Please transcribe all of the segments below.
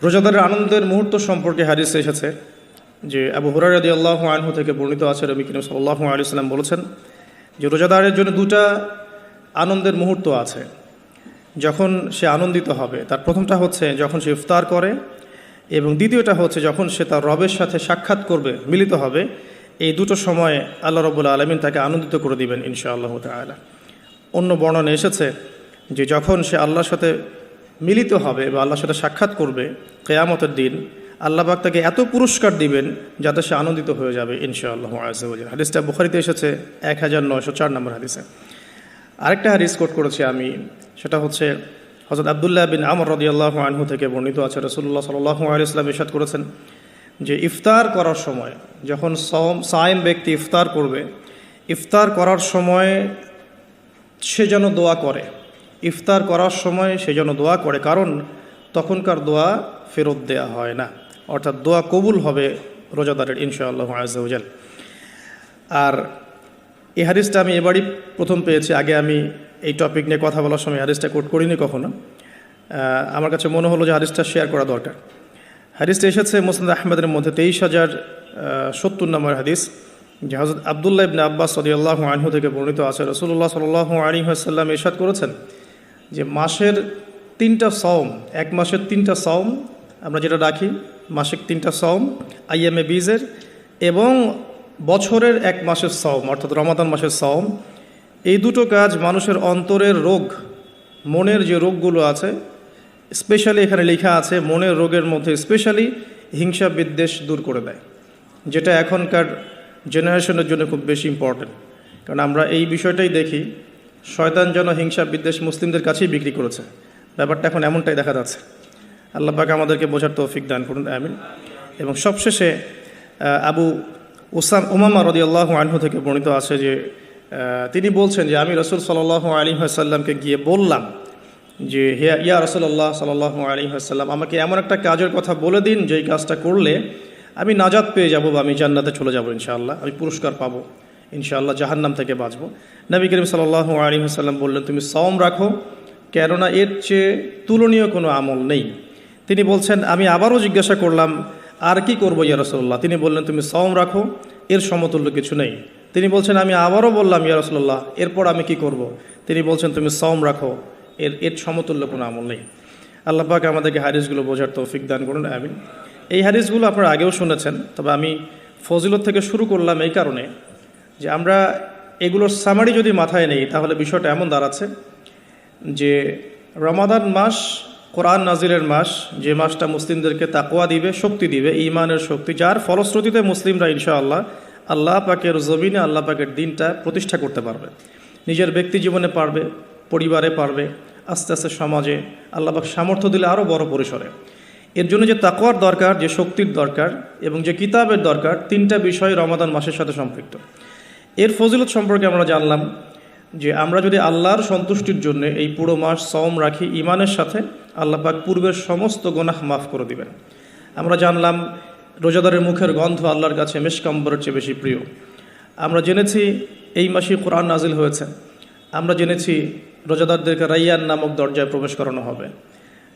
রোজাদারের আনন্দের মুহূর্ত সম্পর্কে হাদিসে এসেছে যে আবু হুরায়রা রাদিয়াল্লাহু আনহু থেকে বর্ণিত আছে, নবী করিম সাল্লাল্লাহু আলাইহি ওয়াসাল্লাম বলেছেন যে রোজাদারের জন্য দুটা আনন্দের মুহূর্ত আছে যখন সে আনন্দিত হবে। তার প্রথমটা হচ্ছে যখন সে ইফতার করে, এবং দ্বিতীয়টা হচ্ছে যখন সে তার রবের সাথে সাক্ষাৎ করবে, মিলিত হবে। এই দুটো সময়ে আল্লাহ রাব্বুল আলামিন তাকে আনন্দিত করে দিবেন ইনশাআল্লাহু তাআলা। অন্য বর্ণনা এসেছে যে যখন সে আল্লাহর সাথে মিলিত হবে বা আল্লাহর সাথে সাক্ষাৎ করবে কিয়ামতের দিন, আল্লাহ পাক তাকে এত পুরস্কার দিবেন যাতে সে আনন্দিত হয়ে যাবে ইনশাআল্লাহু আযজা ওয়া জাল। হাদিসটা বুখারীতে এসেছে 1904 নম্বর হাদিসে। আরেকটা হাদিস কোট করেছি আমি, সেটা হচ্ছে হযরত আব্দুল্লাহ বিন আমর রাদিয়াল্লাহু আনহু থেকে বর্ণিত আছে, রাসূলুল্লাহ সাল্লাল্লাহু আলাইহি ওয়াসাল্লাম ইরশাদ করেছেন যে ইফতার করার সময় যখন সায়েম ব্যক্তি ইফতার করবে, ইফতার করার সময় সে যেন দোয়া করে, ইফতার করার সময় সে যেন দোয়া করে, কারণ তখনকার দোয়া ফেরত দেয়া হয় না, অর্থাৎ দোয়া কবুল হবে রোজাদারের ইনশাআল্লাহু আযজা ওয়া জাল। আর এই হাদিসটা আমি এবারই প্রথম পেয়েছি, আগে আমি এই টপিক নিয়ে কথা বলার সময় হাদিসটা কোট করিনি কখনো। আমার কাছে মনে হলো যে হাদিসটা শেয়ার করা দরকার। হাদিসটা এসেছে মুসনাদ আহমদের মধ্যে 23,070 নম্বর হাদিস, যে হযরত আব্দুল্লাহ ইবনে আব্বাস রাদিয়াল্লাহু আনহু থেকে বর্ণিত আছে, রাসূলুল্লাহ সাল্লাল্লাহু আলাইহি ওয়াসাল্লাম ইরশাদ করেছেন যে মাসের 3টা সওম, এক মাসের 3টা সওম আমরা যেটা রাখি, মাসিক 3টা সওম আইয়ামে বীজের, এবং বছরের এক মাসের সওম অর্থাৎ রমাদান মাসের সওম, এই দুটো কাজ মানুষের অন্তরের রোগ, মনের যে রোগগুলো আছে, স্পেশালি এখানে লেখা আছে মনের রোগের মধ্যে স্পেশালি হিংসা বিদ্বেষ দূর করে দেয়, যেটা এখনকার জেনারেশনের জন্য খুব বেশি ইম্পর্টেন্ট। কারণ আমরা এই বিষয়টাই দেখি, শয়তান যেন হিংসা বিদ্বেষ মুসলিমদের কাছেই বিক্রি করেছে, ব্যাপারটা এখন এমনটাই দেখা যাচ্ছে। আল্লাহ পাক আমাদেরকে বোঝার তৌফিক দান করুন, আমিন। এবং সবশেষে আবু উমামা রাদিয়াল্লাহু আনহু থেকে বর্ণিত আছে যে তিনি বলছেন যে আমি রাসূল সাল্লাল্লাহু আলাইহি ওয়াসাল্লামকে গিয়ে বললাম যে হে ইয়া রাসূলুল্লাহ সাল্লাল্লাহু আলাইহি ওয়াসাল্লাম, আমাকে এমন একটা কাজের কথা বলে দিন যেই কাজটা করলে আমি নাজাত পেয়ে যাব বা আমি জান্নাতে চলে যাব ইনশাআল্লাহ, আমি পুরস্কার পাবো ইনশাআল্লাহ, জাহান্নাম থেকে বাঁচবো। নবী করিম সাল্লাল্লাহু আলাইহি ওয়াসাল্লাম বললেন তুমি সওম রাখো, কেননা এর চেয়ে তুলনীয় কোনো আমল নেই। তিনি বলছেন আমি আবারও জিজ্ঞাসা করলাম আর কি করবো ইয়া রাসূলুল্লাহ? তিনি বললেন তুমি সওম রাখো, এর সমতুল্য কিছু নেই। তিনি বলছেন আমি আবারও বললাম ইয়া রাসূলুল্লাহ, এরপর আমি কি করব? তিনি বলছেন তুমি সওম রাখো, এর সমতুল্য কোনো আমল নেই। আল্লাহ পাক আমাদেরকে হাদিসগুলো বোঝার তৌফিক দান করুন, আমিন। এই হাদিসগুলো আপনারা আগেও শুনেছেন, তবে আমি ফজিলত থেকে শুরু করলাম এই কারণে যে আমরা এগুলোর সামারি যদি মাথায় নেই তাহলে বিষয়টা এমন দাঁড়াচ্ছে যে রমাদান মাস কোরআন নাজিলের মাস, যে মাসটা মুসলিমদেরকে তাকওয়া দিবে, শক্তি দিবে, ঈমানের শক্তি, যার ফলশ্রুতিতে মুসলিমরা ইনশাআল্লাহ আল্লাহ পাকের জমিনে আল্লাহ পাকের দিনটা প্রতিষ্ঠা করতে পারবে, নিজের ব্যক্তি জীবনে পারবে, পরিবারে পারবে, আস্তে আস্তে সমাজে আল্লাহ পাক সামর্থ্য দিলে আরও বড় পরিসরে। এর জন্য যে তাকওয়ার দরকার, যে শক্তির দরকার এবং যে কিতাবের দরকার, 3টা বিষয় রমাদান মাসের সাথে সম্পৃক্ত। এর ফজিলত সম্পর্কে আমরা জানলাম যে আমরা যদি আল্লাহর সন্তুষ্টির জন্য এই পুরো মাস সওম রাখি ঈমানের সাথে, আল্লাহ পাক পূর্বের সমস্ত গুনাহ মাফ করে দিবেন। আমরা জানলাম রোজাদারের মুখের গন্ধ আল্লাহর কাছে মিশক আম্বরের চেয়ে বেশি প্রিয়। আমরা জেনেছি এই মাসে কোরআন নাজিল হয়েছে। আমরা জেনেছি রোজাদারদেরকে রাইয়ান নামক দরজায় প্রবেশ করানো হবে।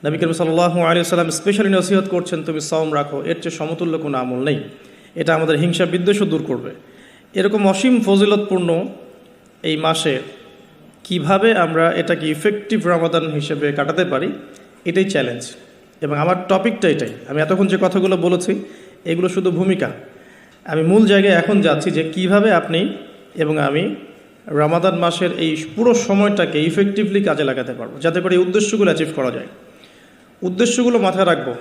নবী করিম সাল্লাল্লাহু আলাইহি ওয়াসাল্লাম স্পেশালি নসিহত করছেন তুমি সওম রাখো, এর চেয়ে সমতুল্য কোনো আমল নেই। এটা আমাদের হিংসা বিদ্বেষও দূর করবে। এরকম অসীম ফজিলতপূর্ণ এই মাসে কিভাবে আমরা এটাকে ইফেক্টিভ রমাদান হিসেবে কাটাতে পারি, এটাই চ্যালেঞ্জ। এবং আমার টপিকটা এটাই। আমি এতক্ষণ যে কথাগুলো বলেছি এগুলো শুধু ভূমিকা, আমি মূল জায়গায় এখন যাচ্ছি যে কিভাবে আপনি এবং আমি রমাদান মাসের এই পুরো সময়টাকে ইফেক্টিভলি কাজে লাগাতে পারবো, যাতে করে এই উদ্দেশ্যগুলো অ্যাচিভ করা যায়। উদ্দেশ্যগুলো মাথায় রাখবো।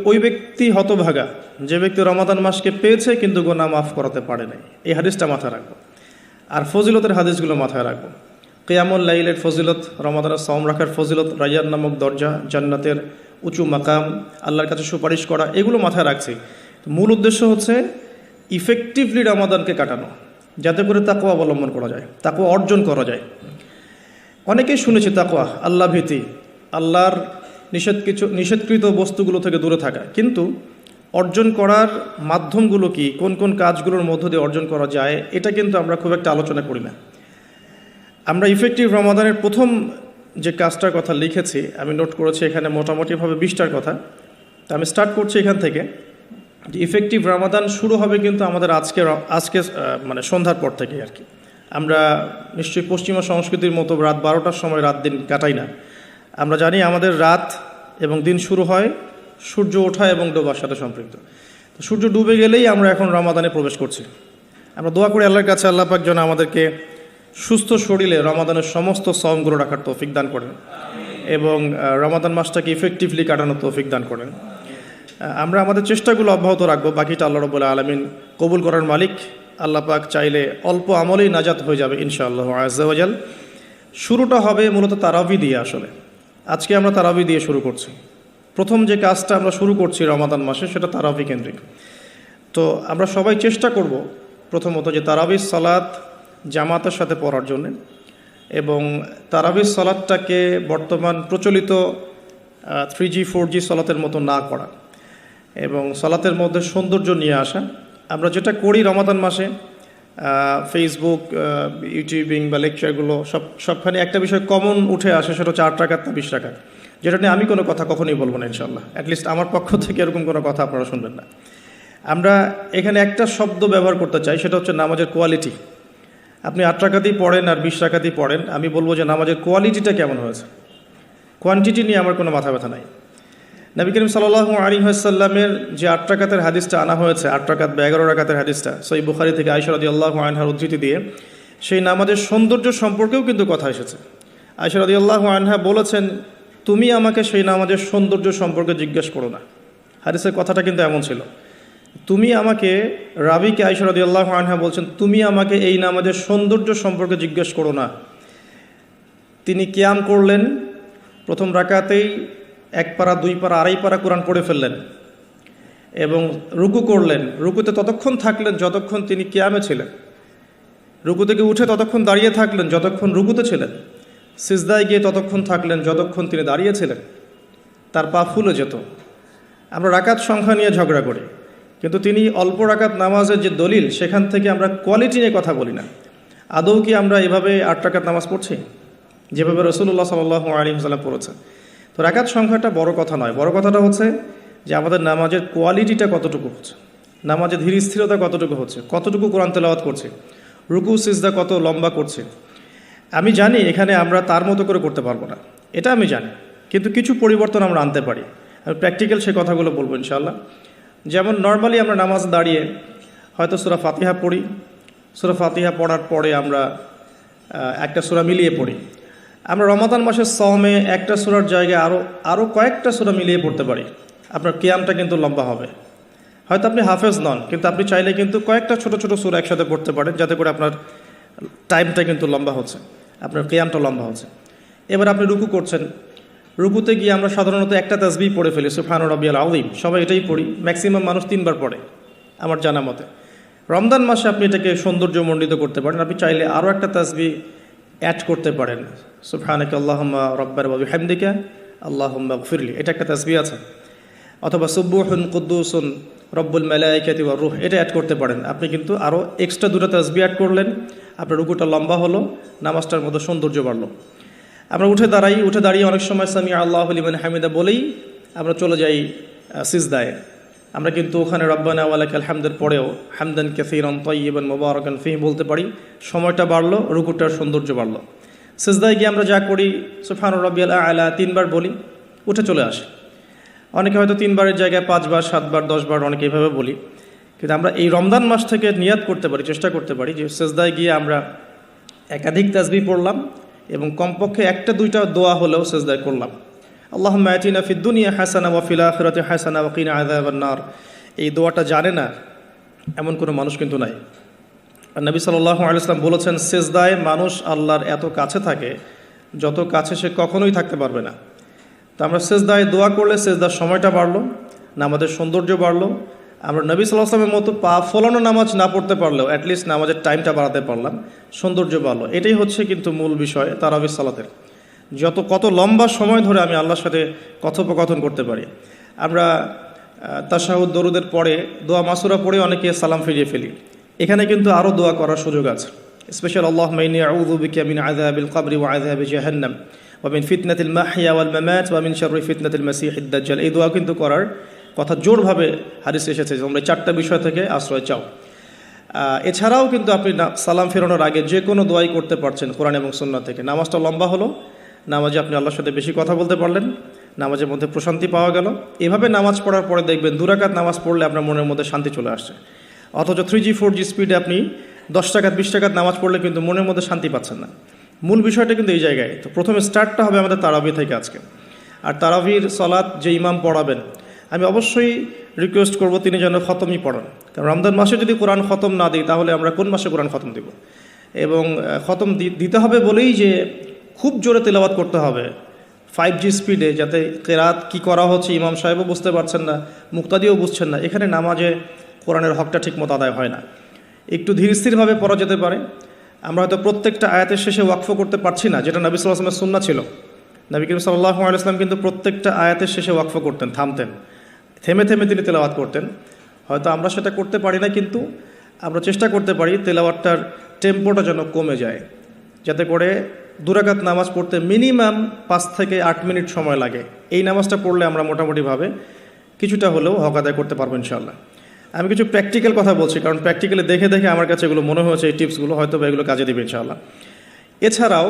ওই ব্যক্তি হতভাগা যে ব্যক্তি রমাদান মাসকে পেয়েছে কিন্তু গুনাহ মাফ করাতে পারে নাই, এই হাদিসটা মাথায় রাখবো। আর ফজিলতের হাদিসগুলো মাথায় রাখবো। কিয়ামুল লাইলের ফজিলত, রমাদানের সওম রাখার ফজিলত, রাইয়ান নামক দরজা, জান্নাতের উঁচু মাকাম, আল্লাহর কাছে সুপারিশ করা, এগুলো মাথায় রাখছি। মূল উদ্দেশ্য হচ্ছে ইফেক্টিভলি রমাদানকে কাটানো, যাতে করে তাকওয়া অবলম্বন করা যায়, তাকওয়া অর্জন করা যায়। অনেকেই শুনেছি তাকওয়া, আল্লাহ ভীতি, আল্লাহর নিষেধকৃত বস্তুগুলো থেকে দূরে থাকা, কিন্তু অর্জন করার মাধ্যমগুলো কি, কোন কোন কাজগুলোর মধ্য দিয়ে অর্জন করা যায়, এটা কিন্তু আমরা খুব একটা আলোচনা করি না। আমরা ইফেক্টিভ রমাদানের প্রথম যে কাজটার কথা লিখেছি আমি নোট করেছি এখানে মোটামুটিভাবে 20টার কথা। তা আমি স্টার্ট করছি এখান থেকে যে ইফেক্টিভ রমাদান শুরু হবে কিন্তু আমাদের আজকে মানে সন্ধ্যার পর থেকে আর কি। আমরা নিশ্চয়ই পশ্চিমা সংস্কৃতির মতো রাত 12টার সময় রাত দিন কাটাই না। আমরা জানি আমাদের রাত এবং দিন শুরু হয় সূর্য ওঠা এবং ডোবার সাথে সম্পৃক্ত। তো সূর্য ডুবে গেলেই আমরা এখন রমাদানে প্রবেশ করছি। আমরা দোয়া করি আল্লাহর কাছে আল্লাহ পাক যেন আমাদেরকে সুস্থ শরীরে রমাদানের সমস্ত সওমগুলো রাখার তৌফিক দান করেন এবং রমাদান মাসটাকে ইফেক্টিভলি কাটানোর তৌফিক দান করেন। আমরা আমাদের চেষ্টাগুলো অব্যাহত রাখবো, বাকিটা আল্লাহ রাব্বুল আলামিন কবুল করার মালিক। আল্লাহ পাক চাইলে অল্প আমলেই নাজাত হয়ে যাবে ইনশাআল্লাহ আজ্জা ওয়া জাল। শুরুটা হবে মূলত তারাবি দিয়ে। আসলে আজকে আমরা তারাবি দিয়ে শুরু করছি। প্রথম যে কাজটা আমরা শুরু করছি রমাদান মাসে সেটা তারাবি কেন্দ্রিক। তো আমরা সবাই চেষ্টা করব প্রথমত যে তারাবির সালাত জামাতের সাথে পড়ার জন্য এবং তারাবির সালাতটাকে বর্তমান প্রচলিত 3G 4G সালাতের মতো না করা এবং সালাতের মধ্যে সৌন্দর্য নিয়ে আসা। আমরা যেটা করি রমাদান মাসে ফেসবুক ইউটিউবিং বা লেকচারগুলো সবখানে একটা বিষয় কমন উঠে আসে, সেটা হচ্ছে 8 রাকাত না 20 রাকাত, যেটা নিয়ে আমি কোনো কথা কখনোই বলবো না ইনশাল্লাহ। অ্যাটলিস্ট আমার পক্ষ থেকে এরকম কোনো কথা আপনারা শুনবেন না। আমরা এখানে একটা শব্দ ব্যবহার করতে চাই, সেটা হচ্ছে নামাজের কোয়ালিটি। আপনি 8 রাকাতই পড়েন আর 20 রাকাতই পড়েন, আমি বলবো যে নামাজের কোয়ালিটিটা কেমন হয়েছে। কোয়ান্টিটি নিয়ে আমার কোনো মাথা ব্যথা নাই। নবী করিম সাল্লাল্লাহু আলাইহি ওয়াসাল্লামের যে 8 রাকাতের হাদিসটা আনা হয়েছে, 8 রাকাত বা 11 রাকাতের হাদিসটা সহিহ বুখারী থেকে আয়েশা রাদিয়াল্লাহু আনহার উদ্ধৃতি দিয়ে, সেই নামাজের সৌন্দর্য সম্পর্কেও কিন্তু কথা এসেছে। আয়েশা রাদিয়াল্লাহু আনহা বলেছেন, তুমি আমাকে সেই নামাজের সৌন্দর্য সম্পর্কে জিজ্ঞেস করো না। হাদিসের কথাটা কিন্তু এমন ছিল, তুমি আমাকে, রাবিকে আয়েশা রাদিয়াল্লাহু আনহা বলছেন, তুমি আমাকে এই নামাজের সৌন্দর্য সম্পর্কে জিজ্ঞেস করো না। তিনি কিয়াম করলেন, প্রথম রাকাতেই 1 পারা 2 পারা 2.5 পারা কোরআন পড়ে ফেললেন এবং রুকু করলেন। রুকুতে ততক্ষণ থাকলেন যতক্ষণ তিনি কিয়ামে ছিলেন। রুকু থেকে উঠে ততক্ষণ দাঁড়িয়ে থাকলেন যতক্ষণ রুকুতে ছিলেন। সিজদায় গিয়ে ততক্ষণ থাকলেন যতক্ষণ তিনি দাঁড়িয়েছিলেন। তার পা ফুলে যেত। আমরা রাকাত সংখ্যা নিয়ে ঝগড়া করি, কিন্তু তিনি অল্প রাকাত নামাজের যে দলিল, সেখান থেকে আমরা কোয়ালিটি নিয়ে কথা বলি না। আদৌ কি আমরা এভাবে 8 রাকাত নামাজ পড়ছি যেভাবে রাসূলুল্লাহ সাল্লাল্লাহু আলাইহি ওয়াসাল্লাম পড়েছেন? তো রাকাত সংখ্যাটা বড় কথা নয়, বড় কথাটা হচ্ছে যে আমাদের নামাজের কোয়ালিটিটা কতটুকু হচ্ছে, নামাজের ধীর স্থিরতা কতটুকু হচ্ছে, কতটুকু কোরআন তেলাওয়াত করছে, রুকু সিজদা কত লম্বা করছে। আমি জানি এখানে আমরা তার মতো করে করতে পারবো না, এটা আমি জানি, কিন্তু কিছু পরিবর্তন আমরা আনতে পারি। আমি প্র্যাকটিক্যাল সে কথাগুলো বলবো ইনশাআল্লাহ। যেমন নর্মালি আমরা নামাজ দাঁড়িয়ে হয়তো সূরা ফাতিহা পড়ি, সূরা ফাতিহা পড়ার পরে আমরা একটা সূরা মিলিয়ে পড়ি। আমরা রমাদান মাসের সওমে একটা সূরার জায়গায় আরও কয়েকটা সূরা মিলিয়ে পড়তে পারি। আপনার কিয়ামটা কিন্তু লম্বা হবে। হয়তো আপনি হাফেজ নন, কিন্তু আপনি চাইলে কিন্তু কয়েকটা ছোট ছোট সূরা একসাথে পড়তে পারেন, যাতে করে আপনার টাইমটা কিন্তু লম্বা হচ্ছে, আপনার কিয়ামটা লম্বা হচ্ছে। এবার আপনি রুকু করছেন, রুকুতে গিয়ে আমরা সাধারণত একটা তাসবিহ পড়ে ফেলি, সুবহান রাব্বিয়াল আযীম, সবাই এটাই পড়ি। ম্যাক্সিমাম মানুষ 3 বার পড়ে আমার জানা মতে। রমজান মাসে আপনি এটাকে সৌন্দর্যমণ্ডিত করতে পারেন। আপনি চাইলে আরও একটা তাসবিহ অ্যাড করতে পারেন, সুবহানাকা আল্লাহুম্মা রাব্বানা ওয়া বিহামদিকা আল্লাহুম্মা গফিরলি, এটা একটা তাসবিহ আছে। অথবা সুবহুন কুদ্দুসুন রব্বুল মালাইকাতি ওয়ার রূহ, এটা অ্যাড করতে পারেন। আপনি কিন্তু আরও এক্সট্রা 2টা তাসবিহ অ্যাড করলেন, আপনার রুকুটা লম্বা হলো, নামাজটার মধ্যে সৌন্দর্য বাড়লো। আমরা উঠে দাঁড়িয়ে অনেক সময় সামি আল্লাহু লিমান হামিদা বলেই আমরা চলে যাই সিজদায়। আমরা কিন্তু ওখানে রব্বানা ওয়া লাকাল হামদের পরেও হামদান কাসীরান তাইয়িবান মুবারাকান ফীহি বলতে পারি। সময়টা বাড়লো, রুকুটার সৌন্দর্য বাড়লো। সিজদায় গিয়ে আমরা যা করি সুবহান রাব্বিয়াল আ'লা 3 বার বলি, উঠে চলে আসি। অনেকে হয়তো 3 বারের জায়গায় 5 বার 7 বার 10 বার অনেকে এইভাবে বলি। কিন্তু আমরা এই রমজান মাস থেকে নিয়াত করতে পারি, চেষ্টা করতে পারি যে সিজদায় গিয়ে আমরা একাধিক তাসবিহ পড়লাম এবং কমপক্ষে 1-2টা দোয়া হলেও সিজদায় করলাম। আল্লাহুম্মা আতিনা ফিদ দুনিয়া হাসানা ওয়া ফিল আখিরাতি হাসানা ওয়া কিনা আযাবান নার। এই দোয়াটা জানে না এমন কোনো মানুষ কিন্তু নাই। আর নবী সাল্লাল্লাহু আলাইহি ওয়াসাল্লাম বলেছেন, সিজদায় মানুষ আল্লাহর এত কাছে থাকে যত কাছে সে কখনোই থাকতে পারবে না। তো আমরা সিজদায় দোয়া করলে সিজদার সময়টা বাড়লো, নামাজের সৌন্দর্য বাড়লো। আমরা নবী সাল্লাল্লাহু আলাইহি ওয়াসাল্লামের মতো পা ফলানো নামাজ না পড়তে পারলেও অ্যাটলিস্ট নামাজের টাইমটা বাড়াতে পারলাম, সৌন্দর্য বাড়লো। এটাই হচ্ছে কিন্তু মূল বিষয় তারাবির সালাতের। কত লম্বা সময় ধরে আমি আল্লাহর সাথে কথোপকথন করতে পারি। আমরা তাশাহুদ দরুদের পরে দোয়া মাসুরা পড়ে অনেকে সালাম ফিরিয়ে ফেলি। এখানে কিন্তু আরও দোয়া করার সুযোগ আছে। স্পেশাল আল্লাহুম্মা ইন্নী আউযু বিকা মিন আযাবিল কবরি ওয়া আযাবি জাহান্নাম ওয়া মিন ফিতনাতিল মাহইয়া ওয়াল মামাত ওয়া মিন শাররি ফিতনাতিল মাসিহিদ দাজ্জাল। এই দোয়া কিন্তু করার কথা জোরভাবে হাদিসে এসেছে যে তোমরা 4টা বিষয় থেকে আশ্রয় চাও। এছাড়াও কিন্তু আপনি সালাম ফেরানোর আগে যে কোনো দোয়াই করতে পারছেন কোরআন এবং সুন্নাহ থেকে। নামাজটা লম্বা হলো, নামাজে আপনি আল্লাহর সাথে বেশি কথা বলতে পারলেন, নামাজের মধ্যে প্রশান্তি পাওয়া গেল। এভাবে নামাজ পড়ার পরে দেখবেন 2 রাকাত নামাজ পড়লে আপনার মনের মধ্যে শান্তি চলে আসছে। অথচ 3G 4G স্পিডে আপনি 10 রাকাত 20 রাকাত নামাজ পড়লে কিন্তু মনের মধ্যে শান্তি পাচ্ছেন না। মূল বিষয়টা কিন্তু এই জায়গায়। তো প্রথমে স্টার্টটা হবে আমাদের তারাবি থেকে আজকে। আর তারাবির সলাৎ যে ইমাম পড়াবেন, আমি অবশ্যই রিকোয়েস্ট করব তিনি যেন খতমই পড়ান। কারণ রমজান মাসে যদি কোরআন খতম না দিই তাহলে আমরা কোন মাসে কোরআন খতম দিব? এবং খতম দিতে হবে বলেই যে খুব জোরে তেলাওয়াত করতে হবে 5G স্পিডে, যাতে কেরাত কি করা হচ্ছে ইমাম সাহেবও বুঝতে পারছেন না, মুক্তাদিও বুঝছেন না। এখানে নামাজে কোরআনের হকটা ঠিকমতো আদায় হয় না। একটু ধীর স্থিরভাবে পড়া যেতে পারে। আমরা হয়তো প্রত্যেকটা আয়াতের শেষে ওয়াকফ করতে পারছি না, যেটা নবী সাল্লাল্লাহু আলাইহি ওয়াসাল্লামের সুন্নাহ ছিল। নবী করিম সাল্লাল্লাহু আলাইহি ওয়াসাল্লাম কিন্তু প্রত্যেকটা আয়াতের শেষে ওয়াকফ করতেন, থামতেন, থেমে থেমে তিনি তেলাওয়াত করতেন। হয়তো আমরা সেটা করতে পারি না, কিন্তু আমরা চেষ্টা করতে পারি তেলাওয়াতটার টেম্পোটা যেন কমে যায়, যাতে করে 2 রাকাত নামাজ পড়তে মিনিমাম 5 থেকে 8 মিনিট সময় লাগে। এই নামাজটা পড়লে আমরা মোটামুটিভাবে কিছুটা হলেও হক আদায় করতে পারবো ইনশাআল্লাহ। আমি কিছু প্র্যাকটিক্যাল কথা বলছি, কারণ প্র্যাকটিক্যালি দেখে দেখে আমার কাছে এগুলো মনে হয়েছে, এই টিপসগুলো হয়তো বা এগুলো কাজে দেবে ইনশাআল্লাহ। এছাড়াও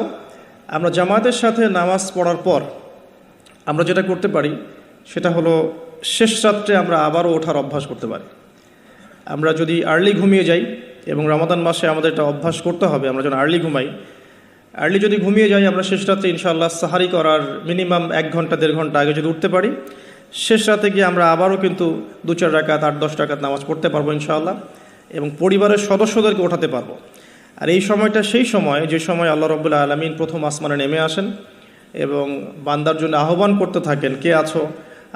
আমরা জামাতের সাথে নামাজ পড়ার পর আমরা যেটা করতে পারি সেটা হলো শেষ রাত্রে আমরা আবারও ওঠার অভ্যাস করতে পারি। আমরা যদি আর্লি ঘুমিয়ে যাই, এবং রমাদান মাসে আমাদের এটা অভ্যাস করতে হবে, আমরা যেন আর্লি ঘুমাই। আর্লি যদি ঘুমিয়ে যাই আমরা শেষ রাত্রে ইনশাআল্লাহ সাহারি করার মিনিমাম 1 ঘন্টা 1.5 ঘন্টা আগে যদি উঠতে পারি, শেষ রাতে গিয়ে আমরা আবারও কিন্তু 2-4 রাকাত 8-10 রাকাত নামাজ পড়তে পারবো ইনশাআল্লাহ, এবং পরিবারের সদস্যদেরকে ওঠাতে পারবো। আর এই সময়টা সেই সময় যে সময় আল্লাহ রাব্বুল আলামিন প্রথম আসমানে নেমে আসেন এবং বান্দার জন্য আহ্বান করতে থাকেন, কে আছো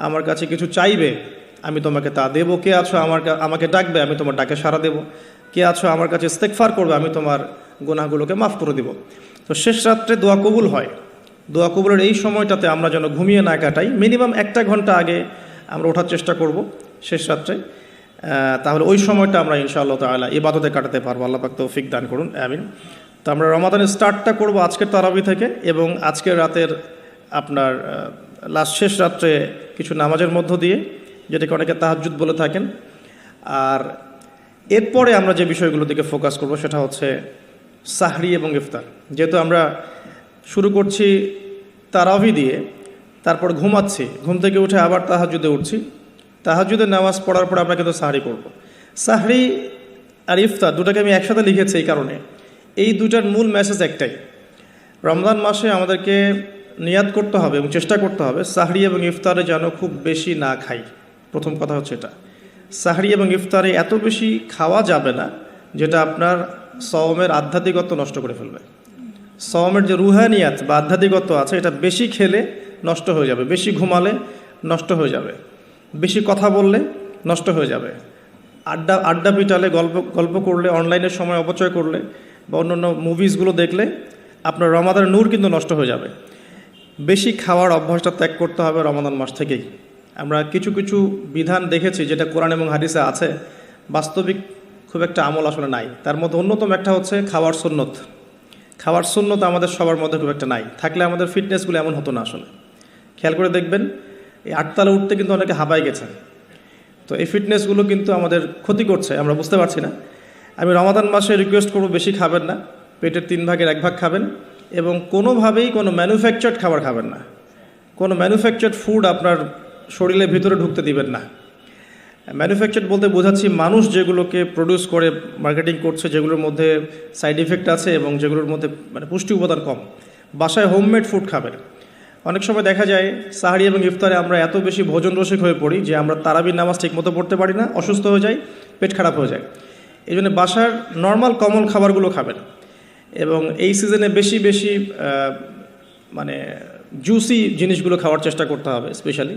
আমার কাছে কিছু চাইবে আমি তোমাকে তা দেব, কে আছো আমাকে ডাকবে আমি তোমার ডাকে সাড়া দেব, কে আছো আমার কাছে ইস্তেগফার করবে আমি তোমার গুনাহগুলোকে মাফ করে দেব। তো শেষ রাত্রে দোয়া কবুল হয়। দোয়া কবুলের এই সময়টাতে আমরা যেন ঘুমিয়ে না কাটাই, মিনিমাম 1 ঘন্টা আগে আমরা ওঠার চেষ্টা করব শেষ রাত্রে। তাহলে ওই সময়টা আমরা ইনশাআল্লাহ তাআলা ইবাদতে কাটাতে পারবো। আল্লাহ পাক তৌফিক দান করুন, আমিন। তো আমরা রমাদানের স্টার্টটা করব আজকের তারাবি থেকে, এবং আজকের রাতের আপনার শেষ রাত্রে কিছু নামাজের মধ্য দিয়ে, যেটাকে অনেকে তাহাজ্জুদ বলে থাকেন। আর এরপরে আমরা যে বিষয়গুলোর দিকে ফোকাস করব সেটা হচ্ছে সাহরি এবং ইফতার। যেহেতু আমরা শুরু করছি তারাবি দিয়ে, তারপর ঘুমাচ্ছি, ঘুম থেকে উঠে আবার তাহাজ্জুদে উঠছি, তাহাজ্জুদের নামাজ পড়ার পর আমরা কিন্তু সাহরি করব। সাহরি আর ইফতার দুটাকে আমি একসাথে লিখেছি এই কারণে, এই দুটার মূল মেসেজ একটাই। রমজান মাসে আমাদেরকে নিয়াত করতে হবে এবং চেষ্টা করতে হবে সাহরি এবং ইফতারে যেন খুব বেশি না খাই। প্রথম কথা হচ্ছে এটা, সাহরি এবং ইফতারে এত বেশি খাওয়া যাবে না যেটা আপনার সওমের আধ্যাত্মিকত্ব নষ্ট করে ফেলবে। সওমের যে রুহানিয়াত বা আধ্যাত্মিকত্ব আছে এটা বেশি খেলে নষ্ট হয়ে যাবে, বেশি ঘুমালে নষ্ট হয়ে যাবে, বেশি কথা বললে নষ্ট হয়ে যাবে, আড্ডা পিটালে গল্প করলে, অনলাইনের সময় অপচয় করলে বা অন্যান্য মুভিজগুলো দেখলে আপনার রমাদানের নূর কিন্তু নষ্ট হয়ে যাবে। বেশি খাওয়ার অভ্যাসটা ত্যাগ করতে হবে রমাদান মাস থেকেই। আমরা কিছু কিছু বিধান দেখেছি যেটা কোরআন এবং হাদিসে আছে, বাস্তবিক খুব একটা আমল আসলে নাই। তার মধ্যে অন্যতম একটা হচ্ছে খাওয়ার সুন্নত। খাওয়ার সুন্নত আমাদের সবার মধ্যে খুব একটা নাই, থাকলে আমাদের ফিটনেসগুলো এমন হতো না আসলে। খেয়াল করে দেখবেন এই 8 তলা উঠতে কিন্তু অনেকে হাঁপায় গেছেন। তো এই ফিটনেসগুলো কিন্তু আমাদের ক্ষতি করছে, আমরা বুঝতে পারছি না। আমি রমাদান মাসে রিকোয়েস্ট করব বেশি খাবেন না, পেটের 3 ভাগের 1 ভাগ খাবেন, এবং কোনোভাবেই কোনো ম্যানুফ্যাকচার্ড খাবার খাবেন না। কোনো ম্যানুফ্যাকচার্ড ফুড আপনার শরীরের ভিতরে ঢুকতে দিবেন না। ম্যানুফ্যাকচার্ড বলতে বোঝাচ্ছি মানুষ যেগুলোকে প্রডিউস করে মার্কেটিং করছে, যেগুলোর মধ্যে সাইড ইফেক্ট আছে এবং যেগুলোর মধ্যে মানে পুষ্টি উপাদান কম। বাসায় হোমমেড ফুড খাবেন। অনেক সময় দেখা যায় সাহারি এবং ইফতারে আমরা এত বেশি ভোজন রসিক হয়ে পড়ি যে আমরা তারাবির নামাজ ঠিকমতো পড়তে পারি না, অসুস্থ হয়ে যাই, পেট খারাপ হয়ে যায়। এই জন্য বাসার নর্মাল কমন খাবারগুলো খাবেন, এবং এই সিজনে বেশি বেশি মানে জুসি জিনিসগুলো খাওয়ার চেষ্টা করতে হবে স্পেশালি,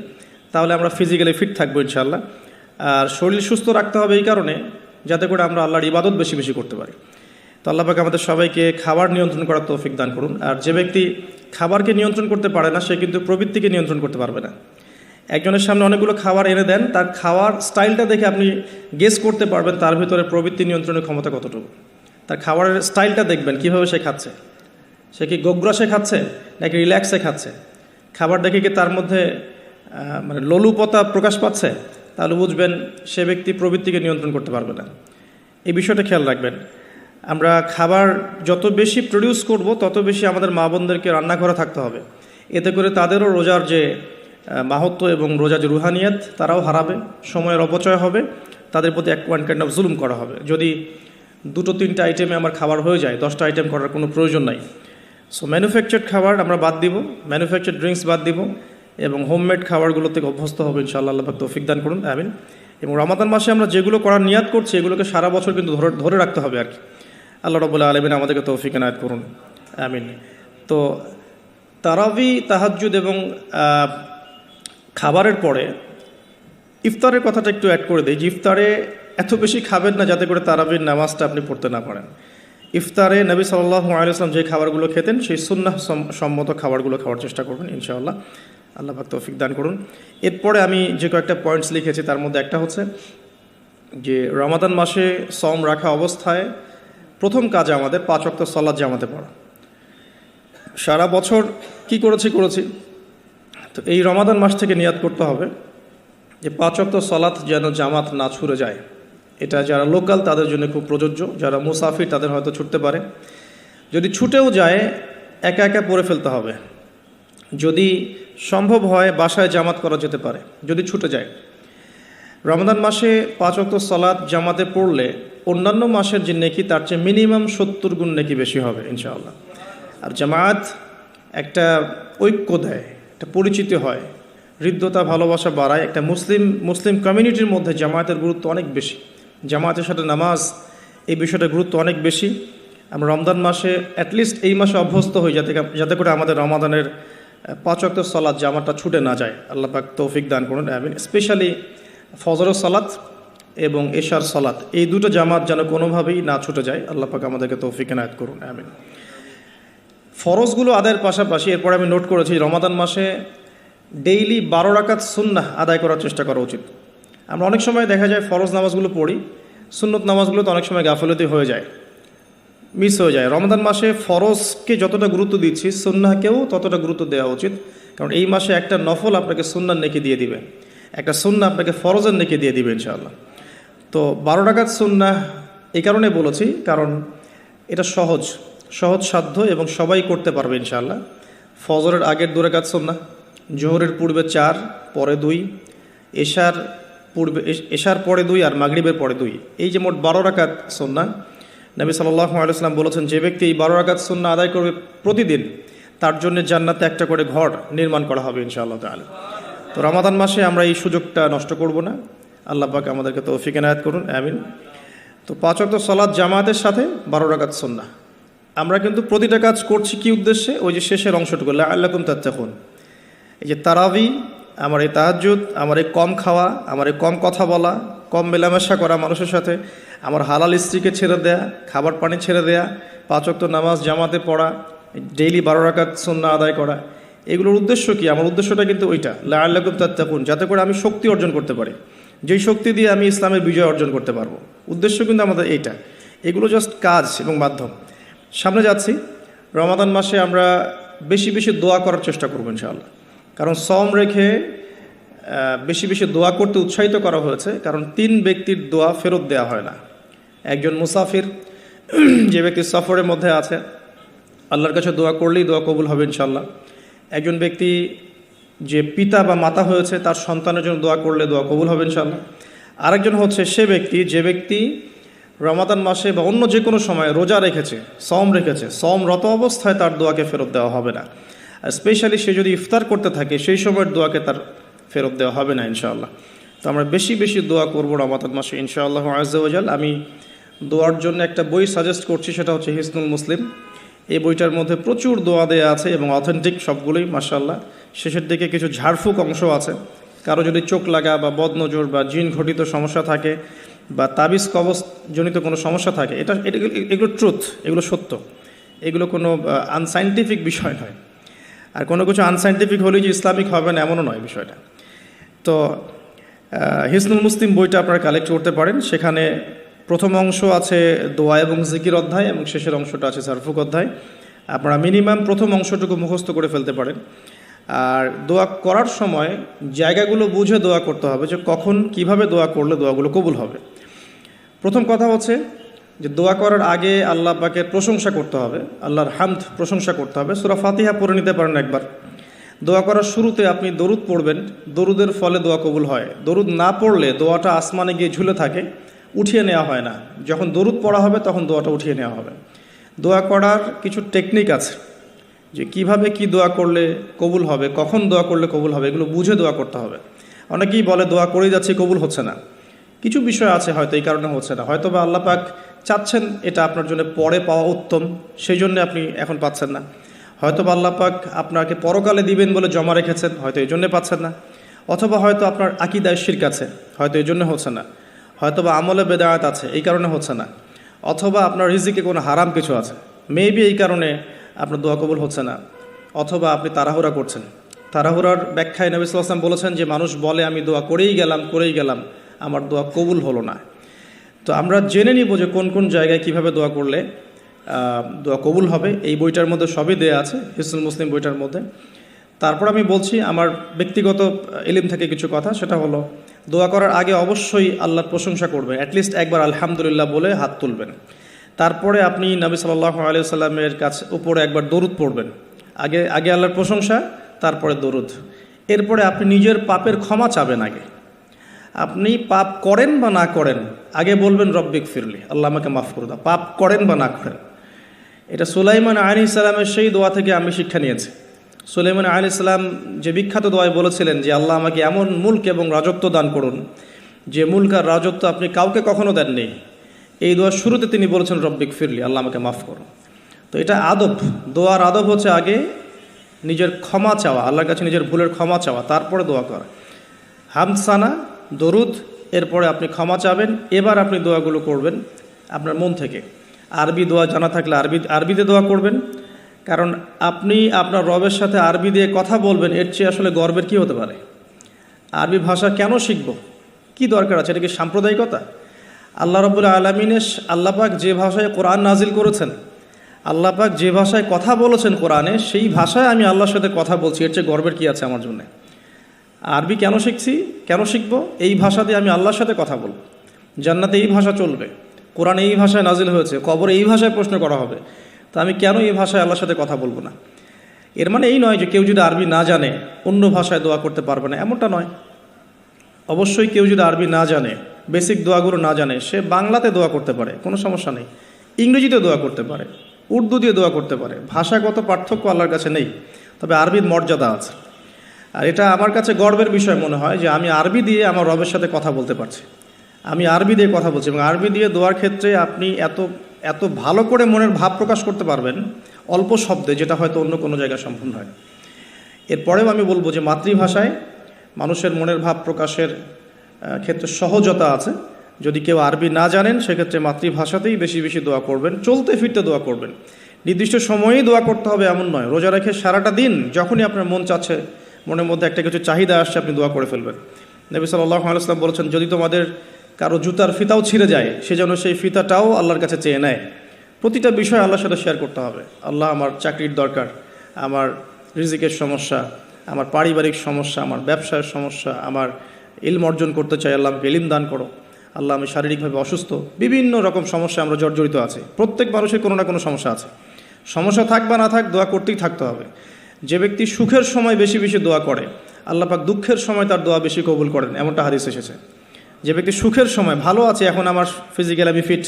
তাহলে আমরা ফিজিক্যালি ফিট থাকবো ইনশাআল্লাহ। আর শরীর সুস্থ রাখতে হবে এই কারণে যাতে করে আমরা আল্লাহর ইবাদত বেশি বেশি করতে পারি। তো আল্লাহ পাক আমাদের সবাইকে খাবার নিয়ন্ত্রণ করার তৌফিক দান করুন। আর যে ব্যক্তি খাবারকে নিয়ন্ত্রণ করতে পারে না সে কিন্তু প্রবৃত্তিকে নিয়ন্ত্রণ করতে পারবে না। একজনের সামনে অনেকগুলো খাবার এনে দেন, তার খাওয়ার স্টাইলটা দেখে আপনি গেস করতে পারবেন তার ভিতরে প্রবৃত্তি নিয়ন্ত্রণের ক্ষমতা কতটুকু। তার খাবারের স্টাইলটা দেখবেন কীভাবে সে খাচ্ছে, সে কি গোগ্রাসে খাচ্ছে নাকি রিল্যাক্সে খাচ্ছে, খাবার দেখে কি তার মধ্যে মানে লোলুপতা প্রকাশ পাচ্ছে, তাহলে বুঝবেন সে ব্যক্তি প্রবৃত্তিকে নিয়ন্ত্রণ করতে পারবে না। এই বিষয়টা খেয়াল রাখবেন। আমরা খাবার যত বেশি প্রডিউস করব তত বেশি আমাদের মা বোনদেরকে রান্না করে থাকতে হবে। এতে করে তাদেরও রোজার যে মাহাত্ম্য এবং রোজার যে রুহানিয়াত তারাও হারাবে, সময়ের অপচয় হবে, তাদের প্রতি ওয়ান কাইন্ড অফ জুলুম করা হবে। যদি 2-3টা আইটেমে আমার খাবার হয়ে যায়, 10টা আইটেম করার কোনো প্রয়োজন নাই। সো ম্যানুফ্যাকচার্ড খাবার আমরা বাদ দিব, ম্যানুফ্যাকচার্ড ড্রিঙ্কস বাদ দিব এবং হোমমেড খাবারগুলো থেকে অভ্যস্ত হবে ইনশাআল্লাহ। আল্লাহ পাক তৌফিক দান করুন, আমিন। এবং রমাদান মাসে আমরা যেগুলো করার নিয়াত করছি এগুলোকে সারা বছর কিন্তু ধরে রাখতে হবে আর কি। আল্লাহ রাব্বুল আলামিন আমাদেরকে তৌফিক এনায়েত করুন, আমিন। তো তারাবি, তাহাজ্জুদ এবং খাবারের পরে ইফতারের কথাটা একটু অ্যাড করে দিই যে ইফতারে এত বেশি খাবেন না যাতে করে তারাবির নামাজটা আপনি পড়তে না পারেন। ইফতারে নবী সাল্লাল্লাহু আলাইহি ওয়াসাল্লাম যে খাবারগুলো খেতেন সেই সুন্নাহ সম্মত খাবারগুলো খাওয়ার চেষ্টা করবেন ইনশাআল্লাহ। আল্লাহ পাক তৌফিক দান করুন। এরপরে আমি যে কয়েকটা পয়েন্টস লিখেছি তার মধ্যে একটা হচ্ছে যে রমাদান মাসে সম রাখা অবস্থায় প্রথম কাজ আমাদের 5 ওয়াক্ত সালাত জামাতে পড়া। সারা বছর কি করেছি তো এই রমাদান মাস থেকে নিয়াত করতে হবে যে 5 ওয়াক্ত সালাত যেন জামাত না ছুটে যায়। এটা যারা লোকাল তাদের জন্য খুব প্রযোজ্য, যারা মুসাফির তাদের হয়তো ছুটতে পারে। যদি ছুটেও যায় একা একা পড়ে ফেলতে হবে। যদি সম্ভব হয় বাসায় জামাত করা যেতে পারে যদি ছুটে যায়। রমাদান মাসে 5 ওয়াক্ত সালাত জামাতে পড়লে অন্যান্য মাসের যে নেকি তার চেয়ে মিনিমাম 70 গুণ নেকি বেশি হবে ইনশাআল্লাহ। আর জামাত একটা ঐক্য দেয়, একটা পরিচিতি হয়, হৃদ্যতা ভালোবাসা বাড়ায়। একটা মুসলিম কমিউনিটির মধ্যে জামায়াতের গুরুত্ব অনেক বেশি, জামায়াতের সাথে নামাজ এই বিষয়টার গুরুত্ব অনেক বেশি। আমরা রমজান মাসে অ্যাটলিস্ট এই মাসে অভ্যস্ত হই যাতে করে আমাদের রমাদানের 5 ওয়াক্ত সালাত জামাতটা ছুটে না যায়। আল্লাহ পাক তৌফিক দান করুন, আমিন। স্পেশালি ফজরের সালাত এবং এশার সালাত এই দুটো জামাত যেন কোনোভাবেই না ছুটে যায়। আল্লাহ পাক আমাদেরকে তৌফিক এনায়েত করুন, আমিন। ফরজগুলো আদায়ের পাশাপাশি এরপরে আমি নোট করেছি রমাদান মাসে ডেইলি 12 রাকাত সুন্নাহ আদায় করার চেষ্টা করা উচিত। আমরা অনেক সময় দেখা যায় ফরজ নামাজগুলো পড়ি, সুন্নত নামাজগুলো তো অনেক সময় গাফলতি হয়ে যায়, মিস হয়ে যায়। রমাদান মাসে ফরজকে যতটা গুরুত্ব দিচ্ছি সুন্নাহকেও ততটা গুরুত্ব দেওয়া উচিত, কারণ এই মাসে একটা নফল আপনাকে সুন্নার নেকি দিয়ে দিবে, একটা সুন্নাহ আপনাকে ফরজের নেকি দিয়ে দিবে ইনশাআল্লাহ। তো 12 রাকাত সুন্নাহ এই কারণে বলেছি কারণ এটা সহজ সাধ্য এবং সবাই করতে পারবে ইনশাআল্লাহ। ফজরের আগের 2 রাকাত সুন্নাহ, জোহরের পূর্বে 4 পরে 2, এশার পরে 2 আর মাগরিবের পরে 2, এই যে মোট 12 রাকাত সুন্নাহ। নবী সাল্লাল্লাহু আলাইহি ওয়াসাল্লাম বলেছেন যে ব্যক্তি এই 12 রাকাত সুন্নাহ আদায় করবে প্রতিদিন তার জন্য জান্নাতে একটা করে ঘর নির্মাণ করা হবে ইনশাআল্লাহ তাআলা। তো রমাদান মাসে আমরা এই সুযোগটা নষ্ট করব না। আল্লাহ পাক আমাদেরকে তৌফিক এনায়েত করুন, আমিন। তো 5 ওয়াক্ত সালাত জামাতের সাথে 12 রাকাত সুন্নাহ আমরা কিন্তু প্রতিটা কাজ করছি কি উদ্দেশ্যে? ওই যে শেষের অংশটুকু লাআল্লাকুম তাত্তাকুন, এই যে তারাবি, আমার এই তাহাজ্জুদ, আমার এই কম খাওয়া, আমার এই কম কথা বলা, কম মেলামেশা করা মানুষের সাথে, আমার হালাল স্ত্রীকে ছেড়ে দেয়া, খাবার পানি ছেড়ে দেয়া, 5 ওয়াক্ত নামাজ জামাতে পড়া, ডেইলি 12 রাকাত সুন্নাহ আদায় করা, এগুলোর উদ্দেশ্য কি? আমার উদ্দেশ্যটা কিন্তু ওইটা লাআল্লাকুম তাত্তাকুন, যাতে করে আমি শক্তি অর্জন করতে পারি, যেই শক্তি দিয়ে আমি ইসলামের বিজয় অর্জন করতে পারবো। উদ্দেশ্য কিন্তু আমাদের এইটা। এগুলো জাস্ট কাজ এবং মাধ্যম। সামনে যাচ্ছি, রমাদান মাসে আমরা বেশি বেশি দোয়া করার চেষ্টা করবো ইনশাআল্লাহ। কারণ সম রেখে বেশি বেশি দোয়া করতে উৎসাহিত করা হয়েছে, কারণ 3 ব্যক্তির দোয়া ফেরত দেওয়া হয় না। একজন মুসাফির, যে ব্যক্তি সফরের মধ্যে আছে, আল্লাহর কাছে দোয়া করলেই দোয়া কবুল হবে ইনশাআল্লাহ। একজন ব্যক্তি যে পিতা বা মাতা হয়েছে তার সন্তানের জন্য দোয়া করলে দোয়া কবুল হবে ইনশাআল্লাহ। আরেকজন হচ্ছে সে ব্যক্তি যে ব্যক্তি রমাদান মাসে বা অন্য যে কোনো সময় রোজা রেখেছে, সমরত অবস্থায় তার দোয়াকে ফেরত দেওয়া হবে না। আর স্পেশালি সে যদি ইফতার করতে থাকে সেই সময়ের দোয়াকে তার ফেরত দেওয়া হবে না ইনশাআল্লাহ। তো আমরা বেশি বেশি দোয়া করবো রমাদান মাসে ইনশাআল্লাহ আযজা ওয়া জাল। আমি দোয়ার জন্য একটা বই সাজেস্ট করছি, সেটা হচ্ছে হিসনুল মুসলিম। এই বইটার মধ্যে প্রচুর দোয়া দেয়া আছে এবং অথেন্টিক সবগুলোই মাশাআল্লাহ। শেষের দিকে কিছু ঝাড়ফুঁক অংশ আছে। কারো যদি চোখ লাগা বা বদনজর বা জিন ঘটিত সমস্যা থাকে বা তাবিজ কবজ জনিত কোনো সমস্যা থাকে, এগুলো ট্রুথ, এগুলো সত্য, এগুলো কোনো আনসাইন্টিফিক বিষয় নয়। আর কোনো কিছু আনসাইন্টিফিক হলেই যে ইসলামিক হবে না এমনও নয় বিষয়টা। তো হিসনুল মুসলিম বইটা আপনারা কালেক্ট করতে পারেন। সেখানে প্রথম অংশ আছে দোয়া এবং জিকির অধ্যায় এবং শেষের অংশটা আছে ঝাড়ফুঁক অধ্যায়। আপনারা মিনিমাম প্রথম অংশটুকু মুখস্থ করে ফেলতে পারেন। আর দোয়া করার সময় জায়গাগুলো বুঝে দোয়া করতে হবে, যে কখন কিভাবে দোয়া করলে দোয়াগুলো কবুল হবে। প্রথম কথা হচ্ছে যে দোয়া করার আগে আল্লাহ পাকের প্রশংসা করতে হবে, আল্লাহর হামদ প্রশংসা করতে হবে। সূরা ফাতিহা পড়ে নিতে পারেন একবার। দোয়া করার শুরুতে আপনি দরুদ পড়বেন, দরুদের ফলে দোয়া কবুল হয়। দরুদ না পড়লে দোয়াটা আসমানে গিয়ে ঝুলে থাকে, উঠিয়ে নেওয়া হয় না। যখন দরুদ পড়া হবে তখন দোয়াটা উঠিয়ে নেওয়া হবে। দোয়া করার কিছু টেকনিক আছে, যে কিভাবে কি দোয়া করলে কবুল হবে, কখন দোয়া করলে কবুল হবে, এগুলো বুঝে দোয়া করতে হবে। অনেকেই বলে দোয়া করেই যাচ্ছে, কবুল হচ্ছে না। কিছু বিষয় আছে হয়তো এই কারণে হচ্ছে না, হয়তো বা আল্লাহ পাক চাচ্ছেন এটা আপনার জন্য পরে পাওয়া উত্তম, সেই জন্য আপনি এখন পাচ্ছেন না। হয়তো বা আল্লাহ পাক আপনাকে পরকালে দিবেন বলে জমা রেখেছেন, হয়তো এই জন্যে পাচ্ছেন না। অথবা হয়তো আপনার আকীদায় শিরক আছে, হয়তো এই জন্য হচ্ছে না। হয়তো বা আমলে বেদায়াত আছে, এই কারণে হচ্ছে না। অথবা আপনার রিজিকে কোনো হারাম কিছু আছে, মেবি এই কারণে আপনার দোয়া কবুল হচ্ছে না। অথবা আপনি তাড়াহুড়া করছেন। তাড়াহুড়ার ব্যাখ্যায় নবী সাল্লাল্লাহু আলাইহি ওয়াসাল্লাম বলেছেন যে মানুষ বলে আমি দোয়া করেই গেলাম, আমার দোয়া কবুল হলো না। তো আমরা জেনে নিব যে কোন কোন জায়গায় কিভাবে দোয়া করলে দোয়া কবুল হবে। এই বইটার মধ্যে সবই দেয়া আছে, হিসনুল মুসলিম বইটার মধ্যে। তারপর আমি বলছি আমার ব্যক্তিগত ইলম থেকে কিছু কথা, সেটা হলো দোয়া করার আগে অবশ্যই আল্লাহর প্রশংসা করবেন, অ্যাটলিস্ট একবার আলহামদুলিল্লাহ বলে হাত তুলবেন। তারপরে আপনি নবী সাল্লাল্লাহু আলাইহি ওয়াসাল্লামের কাছে উপরে একবার দরুদ পড়বেন। আগে আল্লাহর প্রশংসা, তারপরে দরুদ। এরপরে আপনি নিজের পাপের ক্ষমা চাবেন। আগে আপনি পাপ করেন বা না করেন, আগে বলবেন রব্বিক ফিরলি, আল্লাহ আমাকে মাফ করে দাও, পাপ করেন বা না করেন। এটা সুলাইমান আলাইহিস সালামের সেই দোয়া থেকে আমি শিক্ষা নিয়েছি। সুলাইমান আলাইহিস সালাম যে বিখ্যাত দোয়ায় বলেছিলেন যে আল্লাহ আমাকে এমন মুলক এবং রাজত্ব দান করুন যে মুলক আর রাজত্ব আপনি কাউকে কখনো দেননি। এই দোয়ার শুরুতে তিনি বলেছেন রব্বিক ফিরলি, আল্লাহ আমাকে মাফ করুন। তো এটা আদব, দোয়ার আদব হচ্ছে আগে নিজের ক্ষমা চাওয়া, আল্লাহর কাছে নিজের ভুলের ক্ষমা চাওয়া, তারপরে দোয়া করা। হামসানা, দরুদ, এরপরে আপনি ক্ষমা চাবেন। এবার আপনি দোয়াগুলো করবেন আপনার মন থেকে। আরবি দোয়া জানা থাকলে আরবিতে দোয়া করবেন, কারণ আপনি আপনার রবের সাথে আরবি দিয়ে কথা বলবেন, এর চেয়ে আসলে গর্বের কী হতে পারে? আরবি ভাষা কেন শিখব, কি দরকার আছে? এটা কি সাম্প্রদায়িকতা? আল্লাহ রাব্বুল আলামিনের আল্লাহ পাক যে ভাষায় কোরআন নাজিল করেছেন, আল্লাহ পাক যে ভাষায় কথা বলেছেন কোরআনে, সেই ভাষায় আমি আল্লাহর সাথে কথা বলছি, এর চেয়ে গর্বের কী আছে আমার জন্য? আরবি কেন শিখছি, কেন শিখব? এই ভাষা দিয়ে আমি আল্লাহর সাথে কথা বলব। জান্নাতে এই ভাষা চলবে, কোরআনে এই ভাষায় নাজিল হয়েছে, কবরে এই ভাষায় প্রশ্ন করা হবে, তা আমি কেন এই ভাষায় আল্লাহর সাথে কথা বলবো না? এর মানে এই নয় যে কেউ যদি আরবি না জানে অন্য ভাষায় দোয়া করতে পারবে না, এমনটা নয়। অবশ্যই কেউ যদি আরবি না জানে, বেসিক দোয়াগুলো না জানে, সে বাংলাতে দোয়া করতে পারে, কোনো সমস্যা নেই। ইংরেজিতে দোয়া করতে পারে, উর্দু দিয়ে দোয়া করতে পারে। ভাষাগত পার্থক্য আল্লাহর কাছে নেই, তবে আরবির মর্যাদা আছে। আর এটা আমার কাছে গর্বের বিষয় মনে হয় যে আমি আরবি দিয়ে আমার রবের সাথে কথা বলতে পারছি, আমি আরবি দিয়ে কথা বলছি। এবং আরবি দিয়ে দোয়ার ক্ষেত্রে আপনি এত ভালো করে মনের ভাব প্রকাশ করতে পারবেন অল্প শব্দে, যেটা হয়তো অন্য কোনো জায়গায় সম্পূর্ণ হয়। এরপরেও আমি বলবো যে মাতৃভাষায় মানুষের মনের ভাব প্রকাশের ক্ষেত্রে সহজতা আছে। যদি কেউ আরবি না জানেন, সেক্ষেত্রে মাতৃভাষাতেই বেশি বেশি দোয়া করবেন, চলতে ফিরতে দোয়া করবেন। নির্দিষ্ট সময়েই দোয়া করতে হবে এমন নয়, রোজা রেখে সারাটা দিন যখনই আপনার মন চাচ্ছে, মনের মধ্যে একটা কিছু চাহিদা আসছে, আপনি দোয়া করে ফেলবেন। নবী সাল্লাল্লাহু আলাইহি ওয়াসাল্লাম বলেছেন, যদি তোমাদের কারো জুতার ফিতাও ছিঁড়ে যায়, সে যেন সেই ফিতাটাও আল্লাহর কাছে চেয়ে নেয়। প্রতিটা বিষয় আল্লাহর সাথে শেয়ার করতে হবে। আল্লাহ, আমার চাকরির দরকার, আমার রিজিকের সমস্যা, আমার পারিবারিক সমস্যা, আমার ব্যবসার সমস্যা, আমার ইলম অর্জন করতে চাই, আল্লাহ আমাকে ইলম দান করো। আল্লাহ, আমি শারীরিকভাবে অসুস্থ। বিভিন্ন রকম সমস্যা আমরা জর্জরিত আছি। প্রত্যেক মানুষের কোনো না কোনো সমস্যা আছে। সমস্যা থাক বা না থাক, দোয়া করতেই থাকতে হবে। যে ব্যক্তি সুখের সময় বেশি বেশি দোয়া করে, আল্লাহ পাক দুঃখের সময় তার দোয়া বেশি কবুল করেন, এমনটা হাদিস এসেছে। যে ব্যক্তি সুখের সময় ভালো আছে, এখন আমার ফিজিক্যাল আমি ফিট,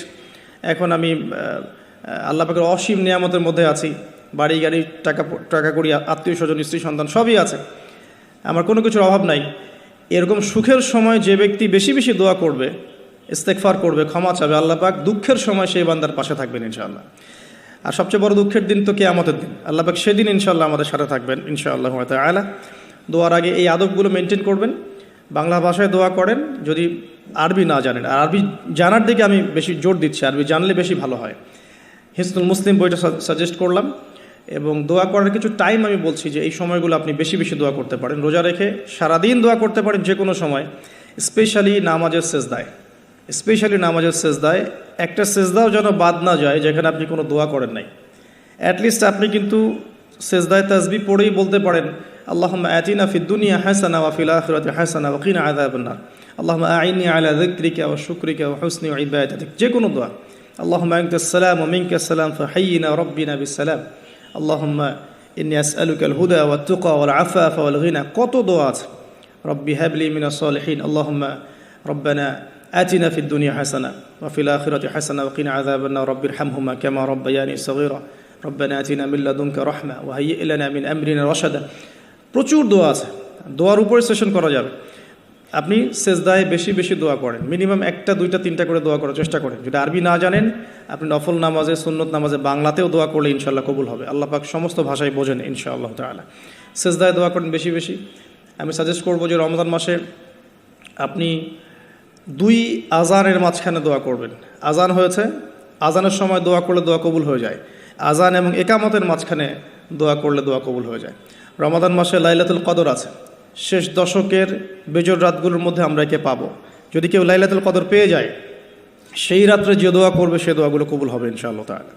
এখন আমি আল্লাহ পাকের অসীম নিয়ামতের মধ্যে আছি, বাড়ি গাড়ি টাকা করি, আত্মীয় স্বজন, স্ত্রী সন্তান সবই আছে, আমার কোনো কিছুর অভাব নাই। এরকম সুখের সময় যে ব্যক্তি বেশি বেশি দোয়া করবে, ইস্তেগফার করবে, ক্ষমা চাবে, আল্লাহ পাক দুঃখের সময় সেই বান্দার পাশে থাকবেন ইনশাআল্লাহ। আর সবচেয়ে বড় দুঃখের দিন তো কিয়ামতের দিন, আল্লাহ পাক সেদিন ইনশাআল্লাহ আমাদের সাথে থাকবেন ইনশাআল্লাহ তাআলা। দোয়ার আগে এই আদবগুলো মেনটেন করবেন। বাংলা ভাষায় দোয়া করেন যদি আরবি না জানেন, আর আরবি জানার দিকে আমি বেশি জোর দিচ্ছি, আরবি জানলে বেশি ভালো হয়। হিসনুল মুসলিম বইটা সাজেস্ট করলাম। এবং দোয়া করার কিছু টাইম আমি বলছি যে এই সময়গুলো আপনি বেশি বেশি দোয়া করতে পারেন। রোজা রেখে সারাদিন দোয়া করতে পারেন যে কোনো সময়, স্পেশালি নামাজের সেজদায় একটা সেজদাও যেন বাদ না যায় যেখানে আপনি কোনো দোয়া করেন নাই। অ্যাটলিস্ট আপনি কিন্তু সেজদায় তাসবিহ পড়েই বলতে পারেন আল্লাহুম্মা আতিনা ফিদ দুনিয়া হাসানা ওয়া ফিল আখিরাতি হাসানা ওয়া কিনা আযাবান নার, আল্লাহুম্মা আইন্নি আলা যিকরিকা ওয়া শুকরিকা ওয়া হুসনি ইবাদাতিক, যে কোনো দোয়া। আল্লাহুম্মা আনতাস সালাম ওয়া মিনকাস সালাম ফাহাইয়িনা রাব্বিনা বিস সালাম, আল্লাহুম্মা ইন্নী আসআলুকাল হুদা ওয়াত তুকা ওয়াল আফাফা ওয়াল গিনা, কত দোয়া আছে। রব্বি হাবলি মিনাস সালিহিন, আল্লাহুম্মা রব্বানা আতিনা ফিদ দুনিয়া হাসানা ওয়া ফিল আখিরাতি হাসানা ওয়া কিনা আযাবান নার, রব্বিরহামহুমা কামা রাব্বায়ানি সগীরা, রব্বানা আতিনা মিন লাদুনকা রাহমা ওয়া হাইয়্যি লানা মিন আমরিনা রাশাদা। প্রচুর দোয়া আছে, দোয়ার উপরে সেশন করা যাবে। আপনি সেজদায় বেশি বেশি দোয়া করেন, মিনিমাম 1টা 2টা 3টা করে দোয়া করার চেষ্টা করেন। যদি আরবি না জানেন, আপনি নফল নামাজে, সুন্নত নামাজে বাংলাতেও দোয়া করলে ইনশাআল্লাহ কবুল হবে। আল্লাহ পাক সমস্ত ভাষায় বোঝেন ইনশাআল্লাহ তাআলা। সেজদায় দোয়া করেন বেশি বেশি। আমি সাজেস্ট করব যে রমজান মাসে আপনি 2 আজানের মাঝখানে দোয়া করবেন। আজান হয়েছে, আজানের সময় দোয়া করলে দোয়া কবুল হয়ে যায়। আজান এবং একামতের মাঝখানে দোয়া করলে দোয়া কবুল হয়ে যায়। রমাদান মাসে লাইলাতুল কদর আছে, শেষ দশকের বেজোর রাতগুলোর মধ্যে আমরা একে পাবো। যদি কেউ লাইলাতুল কদর পেয়ে যায়, সেই রাত্রে যে দোয়া করবে সে দোয়াগুলো কবুল হবে ইনশাআল্লাহ তাআলা।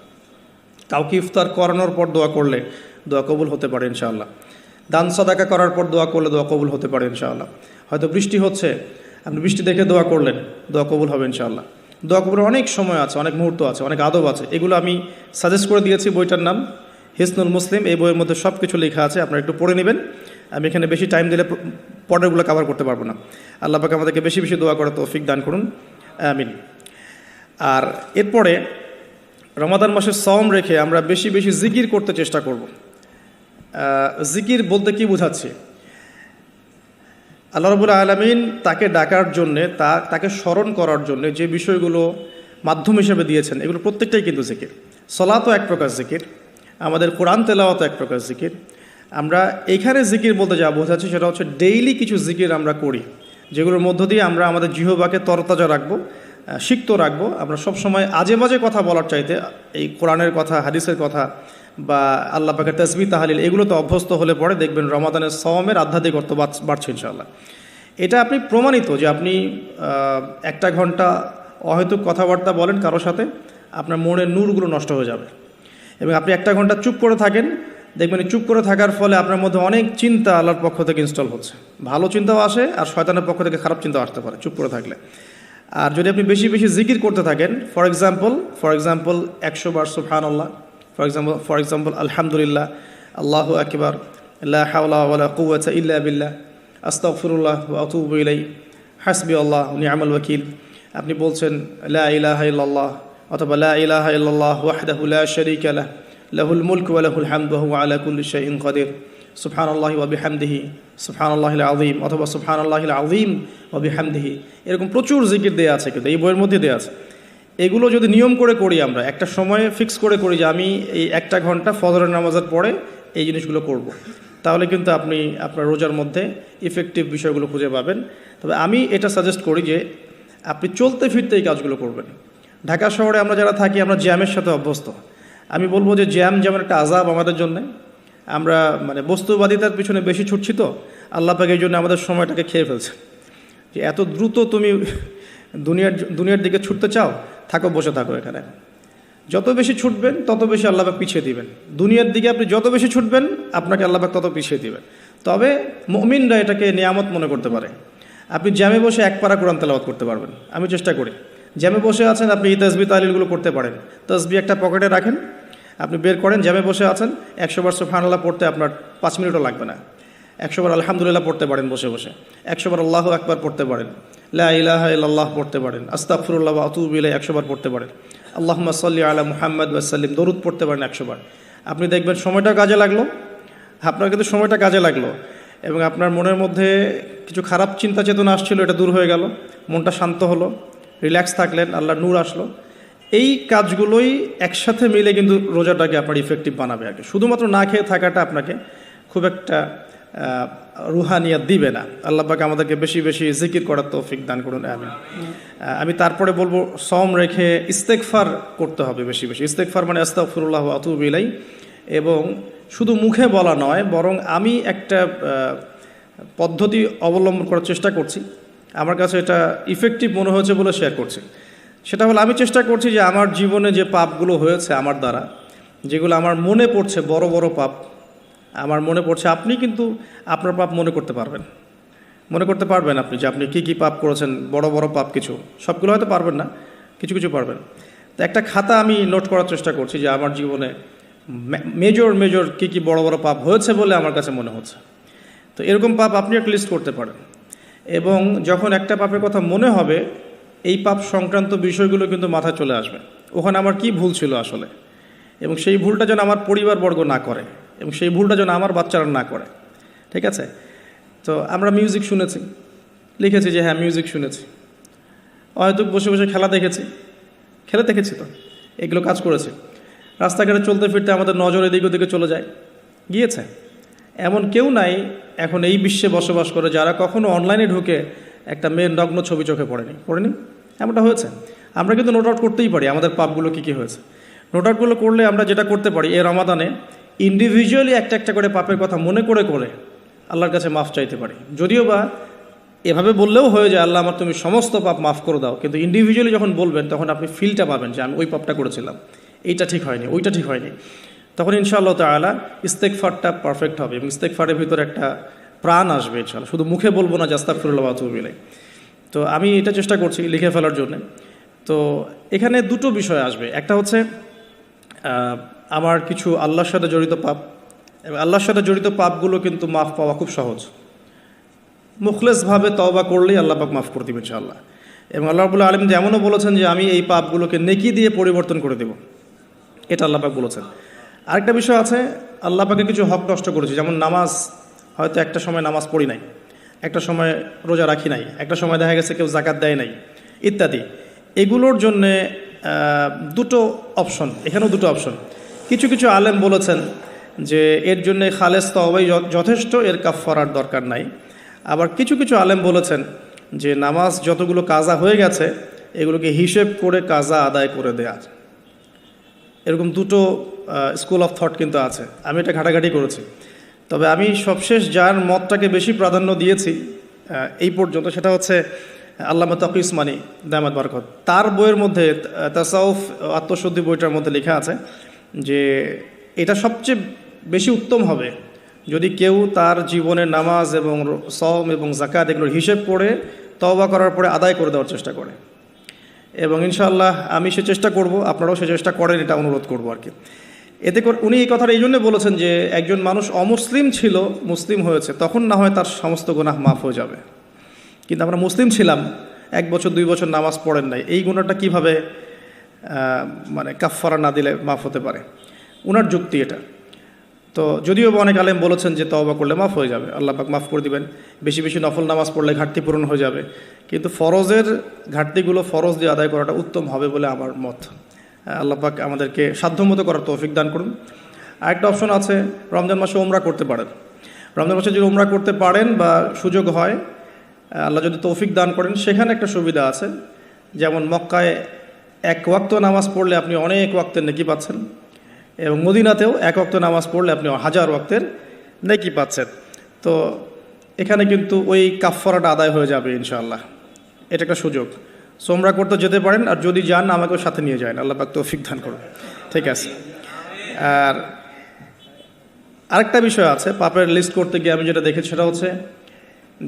কাউকে ইফতার করানোর পর দোয়া করলে দোয়া কবুল হতে পারে ইনশাআল্লাহ। দান সাদাকা করার পর দোয়া করলে দোয়া কবুল হতে পারে ইনশাআল্লাহ। হয়তো বৃষ্টি হচ্ছে, আপনি বৃষ্টি দেখে দোয়া করলেন, দোয়া কবুল হবে ইনশাআল্লাহ। দোয়া কবুলের অনেক সময় আছে, অনেক মুহূর্ত আছে, অনেক আদব আছে। এগুলো আমি সাজেস্ট করে দিয়েছি, বইটার নাম হিসনুল মুসলিম। এই বইয়ের মধ্যে সব কিছু লেখা আছে, আপনারা একটু পড়ে নেবেন। আমি এখানে বেশি টাইম দিলে পরেরগুলো কভার করতে পারবো না। আল্লাহ পাক আমাদেরকে বেশি বেশি দোয়া করার তৌফিক দান করুন, আমিন। আর এরপরে রমাদান মাসের সওম রেখে আমরা বেশি বেশি জিকির করতে চেষ্টা করব। জিকির বলতে কি বোঝাচ্ছি? আল্লাহ রাব্বুল আলামিন তাকে ডাকার জন্যে, তাকে স্মরণ করার জন্যে যে বিষয়গুলো মাধ্যম হিসেবে দিয়েছেন, এগুলো প্রত্যেকটাই কিন্তু জিকির। সলাতও এক প্রকার জিকির, আমাদের কোরআন তেলাওয়াতও এক প্রকার জিকির। আমরা এইখানে জিকির বলতে যা বোঝাচ্ছি সেটা হচ্ছে ডেইলি কিছু জিকির আমরা করি, যেগুলোর মধ্য দিয়ে আমরা আমাদের জিহ্বাকে তরতাজা রাখবো, সিক্ত রাখবো। আমরা সবসময় আজে বাজে কথা বলার চাইতে এই কোরআনের কথা, হাদিসের কথা বা আল্লাহ পাকের তাসবিহ তাহলিল, এগুলোতে অভ্যস্ত হলে পরে দেখবেন রমাদানের সওমের আধ্যাত্মিকতা বাড়ছে ইনশাআল্লাহ। এটা আপনি প্রমাণিত যে আপনি 1টা ঘন্টা অহেতুক কথাবার্তা বলেন কারোর সাথে, আপনার মনের নূরগুলো নষ্ট হয়ে যাবে। এবং আপনি 1টা ঘন্টা চুপ করে থাকেন, দেখবেন চুপ করে থাকার ফলে আপনার মধ্যে অনেক চিন্তা আল্লাহর পক্ষ থেকে ইনস্টল হচ্ছে। ভালো চিন্তাও আসে, আর শয়তানের পক্ষ থেকে খারাপ চিন্তাও আসতে পারে চুপ করে থাকলে। আর যদি আপনি বেশি বেশি জিকির করতে থাকেন, ফর এক্সাম্পল 100 বার সুবহানাল্লাহ, ফর এক্সাম্পল আলহামদুলিল্লাহ, আল্লাহু আকবার, লা হাওলা ওয়ালা কুওয়াতা ইল্লা বিল্লাহ, আস্তাগফিরুল্লাহ ওয়া আতুবু ইলাইহি, হাসবি আল্লাহ ওয়া নি'মাল ওয়াকিল। আপনি বলছেন লা ইলাহা ইল্লাল্লাহ অথবা লা ইলাহা ইল্লাল্লাহ ওয়াহদাহু লা শারীকা লাহ, লাহুল মুলকু ওয়া লাহুল হামদু ওয়া হুয়া আলা কুল্লি শাইইন কাদির, সুবহানাল্লাহি ওয়া বিহামদিহি, সুবহানাল্লাহিল আযীম অথবা সুবহানাল্লাহিল আযীম ওয়া বিহামদিহি। এরকম প্রচুর জিকির দেয়া আছে, কিন্তু এই বইয়ের মধ্যে দেয়া আছে। এগুলো যদি নিয়ম করে করি, আমরা একটা সময় ফিক্স করে করি যে আমি এই 1টা ঘন্টা ফজরের নামাজের পরে এই জিনিসগুলো করব, তাহলে কিন্তু আপনি আপনার রোজার মধ্যে ইফেক্টিভ বিষয়গুলো খুঁজে পাবেন। তবে আমি এটা সাজেস্ট করি যে আপনি চলতে ফিরতে এই কাজগুলো করবেন। ঢাকা শহরে আমরা যারা থাকি, আমরা জ্যামের সাথে অভ্যস্ত। আমি বলবো যে জ্যাম যেমন একটা আযাব আমাদের জন্য, আমরা মানে বস্তুবাদিতার পিছনে বেশি ছুটছি, তো আল্লাহ পাক এই জন্য আমাদের সময়টাকে খেয়ে ফেলছে। যে এত দ্রুত তুমি দুনিয়ার দিকে ছুটতে চাও, থাকো, বসে থাকো এখানে। যত বেশি ছুটবেন তত বেশি আল্লাহ পাক পিছিয়ে দিবেন। দুনিয়ার দিকে আপনি যত বেশি ছুটবেন, আপনাকে আল্লাহ পাক তত পিছিয়ে দিবেন। তবে মুমিনরা এটাকে নিয়ামত মনে করতে পারে। আপনি জ্যামে বসে 1 পারা কোরআন তেলাওয়াত করতে পারবেন। আমি চেষ্টা করি, জ্যামে বসে আছেন আপনি এই তাসবিহ তাহলিলগুলো করতে পারেন। তাসবিহ একটা পকেটে রাখেন, আপনি বের করেন, জ্যামে বসে আছেন, 100 বার সুবহানাল্লাহ পড়তে আপনার 5 মিনিটও লাগবে না। 100 বার আলহামদুলিল্লাহ পড়তে পারেন বসে বসে, 100 বার আল্লাহু আকবার পড়তে পারেন, লা ইলাহা ইল্লাল্লাহ পড়তে পারেন, আস্তাগফিরুল্লাহ ওয়া আতুবু ইলাইহি 100 বার পড়তে পারেন, আল্লাহুম্মা সাল্লি আলা মুহাম্মাদ ওয়া সাল্লিম দরুদ পড়তে পারেন 100 বার। আপনি দেখবেন সময়টা কাজে লাগলো, আপনার কিন্তু সময়টা কাজে লাগলো, এবং আপনার মনের মধ্যে কিছু খারাপ চিন্তা চেতনা আসছিল, এটা দূর হয়ে গেল, মনটা শান্ত হলো, রিল্যাক্স থাকলেন, আল্লাহর নূর আসলো। এই কাজগুলোই একসাথে মিলে কিন্তু রোজাটাকে আপনার ইফেক্টিভ বানাবে। আর কি শুধুমাত্র না খেয়ে থাকাটা আপনাকে খুব একটা রুহানিয়াত দিবে না। আল্লাহ পাক আমাদেরকে বেশি বেশি জিকির করার তৌফিক দান করুন, আমিন। আমি তারপরে বলবো সওম রেখে ইস্তেগফার করতে হবে বেশি বেশি। ইস্তেগফার মানে আস্তাগফিরুল্লাহ ওয়া আতুবু ইলাইহি, এবং শুধু মুখে বলা নয়, বরং আমি একটা পদ্ধতি অবলম্বন করার চেষ্টা করছি। আমার কাছে এটা ইফেক্টিভ মনে হয়েছে বলে শেয়ার করছি। সেটা হলো, আমি চেষ্টা করছি যে আমার জীবনে যে পাপগুলো হয়েছে আমার দ্বারা, যেগুলো আমার মনে পড়ছে বড় বড় পাপ, আমার মনে পড়ছে, আপনি কিন্তু আপনার পাপ মনে করতে পারবেন, মনে করতে পারবেন আপনি যে আপনি কী পাপ করেছেন, বড় বড় পাপ কিছু, সবগুলো হয়তো পারবেন না, কিছু কিছু পারবেন। তো একটা খাতা আমি নোট করার চেষ্টা করছি যে আমার জীবনে মেজর কী বড় বড় পাপ হয়েছে বলে আমার কাছে মনে হচ্ছে। তো এরকম পাপ আপনি একটা লিস্ট করতে পারেন, এবং যখন একটা পাপের কথা মনে হবে এই পাপ সংক্রান্ত বিষয়গুলো কিন্তু মাথায় চলে আসবে, ওখানে আমার কি ভুল ছিল আসলে, এবং সেই ভুলটা যেন আমার পরিবারবর্গ না করে, এবং সেই ভুলটা যেন আমার বাচ্চারা না করে। ঠিক আছে? তো আমরা মিউজিক শুনেছি, লিখেছি যে হ্যাঁ মিউজিক শুনেছি, হয়তো বসে বসে খেলা দেখেছি, তো এগুলো কাজ করেছে। রাস্তাঘাটে চলতে ফিরতে আমাদের নজর এদিক ওদিকে চলে যায়, গিয়েছে। এমন কেউ নাই এখন এই বিশ্বে বসবাস করে যারা কখনো অনলাইনে ঢুকে একটা মেয়ের নগ্ন ছবি চোখে পড়েনি। এমনটা হয়েছে। আমরা কিন্তু নোট আউট করতেই পারি আমাদের পাপগুলো কী হয়েছে। নোট আউটগুলো করলে আমরা যেটা করতে পারি, এই রমাদানে ইন্ডিভিজুয়ালি একটা একটা করে পাপের কথা মনে করে আল্লাহর কাছে মাফ চাইতে পারি। যদিও বা এভাবে বললেও হয়ে যায় আল্লাহ আমার তুমি সমস্ত পাপ মাফ করে দাও, কিন্তু ইন্ডিভিজুয়ালি যখন বলবেন তখন আপনি ফিলটা পাবেন যে আমি ওই পাপটা করেছিলাম, এইটা ঠিক হয়নি, ওইটা ঠিক হয়নি। তখন ইনশাআল্লাহ তাআলা ইস্তেগফারটা পারফেক্ট হবে, এবং ইস্তেগফারের ভিতরে একটা প্রাণ আসবে ইনশাআল্লাহ। শুধু মুখে বলবো না যে আস্তাগফিরুল্লাহ ওয়া আতুবু ইলাইহি। তো আমি এটা চেষ্টা করছি লিখে ফেলার জন্য। তো এখানে দুটো বিষয় আসবে, একটা হচ্ছে আমার কিছু আল্লাহর সাথে জড়িত পাপ, এবং আল্লাহর সাথে জড়িত পাপগুলো কিন্তু মাফ পাওয়া খুব সহজ। মুখলেসভাবে তওবা করলেই আল্লাহ পাক মাফ করে দেবেন ইনশাআল্লাহ। এবং আল্লাহ রাব্বুল আলামিন এমনও বলেছেন যে আমি এই পাপগুলোকে নেকি দিয়ে পরিবর্তন করে দেব, এটা আল্লাহ পাক বলেছেন। আরেকটা বিষয় আছে, আল্লাহ পাকের কিছু হক নষ্ট করেছি, যেমন নামাজ, হয়তো একটা সময় নামাজ পড়ি নাই, একটা সময় রোজা রাখি নাই, একটা সময় দেখা গেছে কেউ জাকাত দেয় নাই ইত্যাদি। এগুলোর জন্যে দুটো অপশন, এখানেও দুটো অপশন। কিছু কিছু আলেম বলেছেন যে এর জন্যে খালেস তওবাই যথেষ্ট, এর কাফফারার দরকার নাই। আবার কিছু কিছু আলেম বলেছেন যে নামাজ যতগুলো কাজা হয়ে গেছে এগুলোকে হিসেব করে কাজা আদায় করে দেয়া। এরকম দুটো স্কুল অফ থট কিন্তু আছে, আমি এটা ঘাটাঘাটি করেছি। তবে আমি সবশেষ যার মতটাকে বেশি প্রাধান্য দিয়েছি এই পর্যন্ত, সেটা হচ্ছে আল্লামা তাকি উসমানী দামাত বারকত। তার বইয়ের মধ্যে তাসাউফ আত্মশুদ্ধি বইটার মধ্যে লেখা আছে যে এটা সবচেয়ে বেশি উত্তম হবে যদি কেউ তার জীবনের নামাজ এবং সওম এবং জাকাত এগুলোর হিসেব করে তওবা করার পরে আদায় করে দেওয়ার চেষ্টা করে। এবং ইনশাআল্লাহ আমি সে চেষ্টা করব, আপনারাও সে চেষ্টা করেন, এটা অনুরোধ করবো আর কি। এতে করে উনি এই কথাটা এই জন্য বলেছেন যে একজন মানুষ অমুসলিম ছিল, মুসলিম হয়েছে, তখন না হয় তার সমস্ত গুনাহ মাফ হয়ে যাবে। কিন্তু আমরা মুসলিম ছিলাম, 1 বছর 2 বছর নামাজ পড়েন নাই, এই গুনাহটা কীভাবে মানে কাফফারা না দিলে মাফ হতে পারে? উনার যুক্তি এটা। তো যদিও অনেক আলেম বলেছেন যে তওবা করলে মাফ হয়ে যাবে, আল্লাহ পাক মাফ করে দিবেন, বেশি বেশি নফল নামাজ পড়লে ঘাটতি পূরণ হয়ে যাবে, কিন্তু ফরজের ঘাটতিগুলো ফরজ দিয়ে আদায় করাটা উত্তম হবে বলে আমার মত। আল্লাহ পাক আমাদেরকে সাধ্যমতো করার তৌফিক দান করুন। আরেকটা অপশন আছে, রমজান মাসে উমরা করতে পারেন। রমজান মাসে যদি উমরা করতে পারেন বা সুযোগ হয়, আল্লাহ যদি তৌফিক দান করেন, সেখানে একটা সুবিধা আছে, যেমন মক্কায় 1 ওয়াক্ত নামাজ পড়লে আপনি অনেক ওয়াক্তের নেকি পাচ্ছেন, এবং মদিনাতেও 1 ওয়াক্ত নামাজ পড়লে আপনি 1000 ওয়াক্তের নেকি পাচ্ছেন। তো এখানে কিন্তু ওই কাফফারাটা আদায় হয়ে যাবে ইনশাআল্লাহ। এটা একটা সুযোগ। সোমরা করতে যেতে পারেন, আর যদি যান আমাকেও সাথে নিয়ে যান, আল্লাহ পাক তৌফিক দান করুন। ঠিক আছে। আর আরেকটা বিষয় আছে, পাপের লিস্ট করতে গিয়ে আমি যেটা দেখেছি সেটা হচ্ছে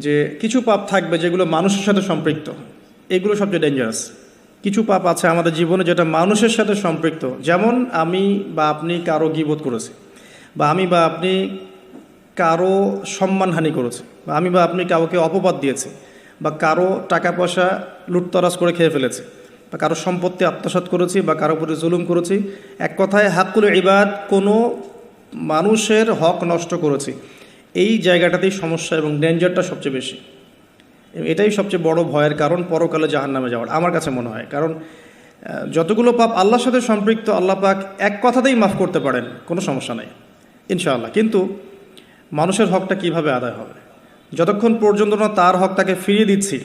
যে কিছু পাপ থাকবে যেগুলো মানুষের সাথে সম্পৃক্ত, এগুলো সবচেয়ে ডেঞ্জারাস। কিছু পাপ আছে আমাদের জীবনে যেটা মানুষের সাথে সম্পৃক্ত, যেমন আমি বা আপনি কারো গীবত করেছি, বা আমি বা আপনি কারো সম্মানহানি করেছি, বা আমি বা আপনি কাউকে অপবাদ দিয়েছি, বা কারো টাকা পয়সা লুটতরাজ করে খেয়ে ফেলেছি, বা কারো সম্পত্তি আত্মসাৎ করেছি, বা কারো প্রতি জুলুম করেছি। এক কথায় হাক্কুল ইবাদ, কোনো মানুষের হক নষ্ট করেছি। এই জায়গাটাতেই সমস্যা এবং ডেঞ্জারটা সবচেয়ে বেশি। এটাই সবচেয়ে বড় ভয়ের কারণ পরকালে জাহান্নামে যাওয়ার, আমার কাছে মনে হয়। কারণ যতগুলো পাপ আল্লাহর সাথে সম্পৃক্ত, আল্লাহ পাক এক কথাতেই মাফ করতে পারেন, কোনো সমস্যা নাই ইনশাআল্লাহ। কিন্তু মানুষের হকটা কিভাবে আদায় হবে? যতক্ষণ পর্যন্ত না তার হক তাকে ফিরিয়ে দিচ্ছি,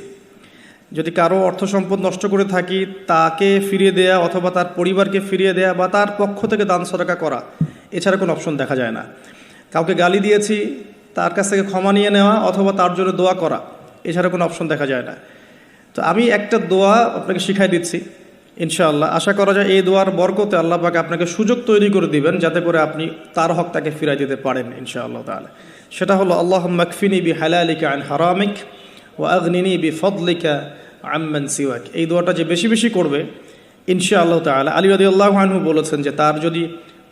যদি কারো অর্থ সম্পদ নষ্ট করে থাকি তাকে ফিরিয়ে দেয়া, অথবা তার পরিবারকে ফিরিয়ে দেয়া, বা তার পক্ষ থেকে দান সদকা করা, এছাড়া কোনো অপশন দেখা যায় না। কাউকে গালি দিয়েছি, তার কাছ থেকে ক্ষমা নিয়ে নেওয়া, অথবা তার জন্য দোয়া করা, এছাড়া কোনো অপশন দেখা যায় না। তো আমি একটা দোয়া আপনাকে শিখাই দিচ্ছি, ইনশাআল্লাহ আশা করা যায় এই দোয়ার বরকতে আল্লাহ পাক আপনাকে সুযোগ তৈরি করে দিবেন যাতে করে আপনি তার হক তাকে ফিরাই দিতে পারেন ইনশাআল্লাহ তাআলা। সেটা হলো আল্লাহুম্মা কফিনি বিহালালিকা আন হারামিক ওয়া আগনিনি বিফদলিকা আম্মান সিওয়াক। এই দোয়াটা যে বেশি বেশি করবে ইনশাআল্লাহ তাআলা, আলী রাদিয়াল্লাহু আনহু বলেছেন যে তার যদি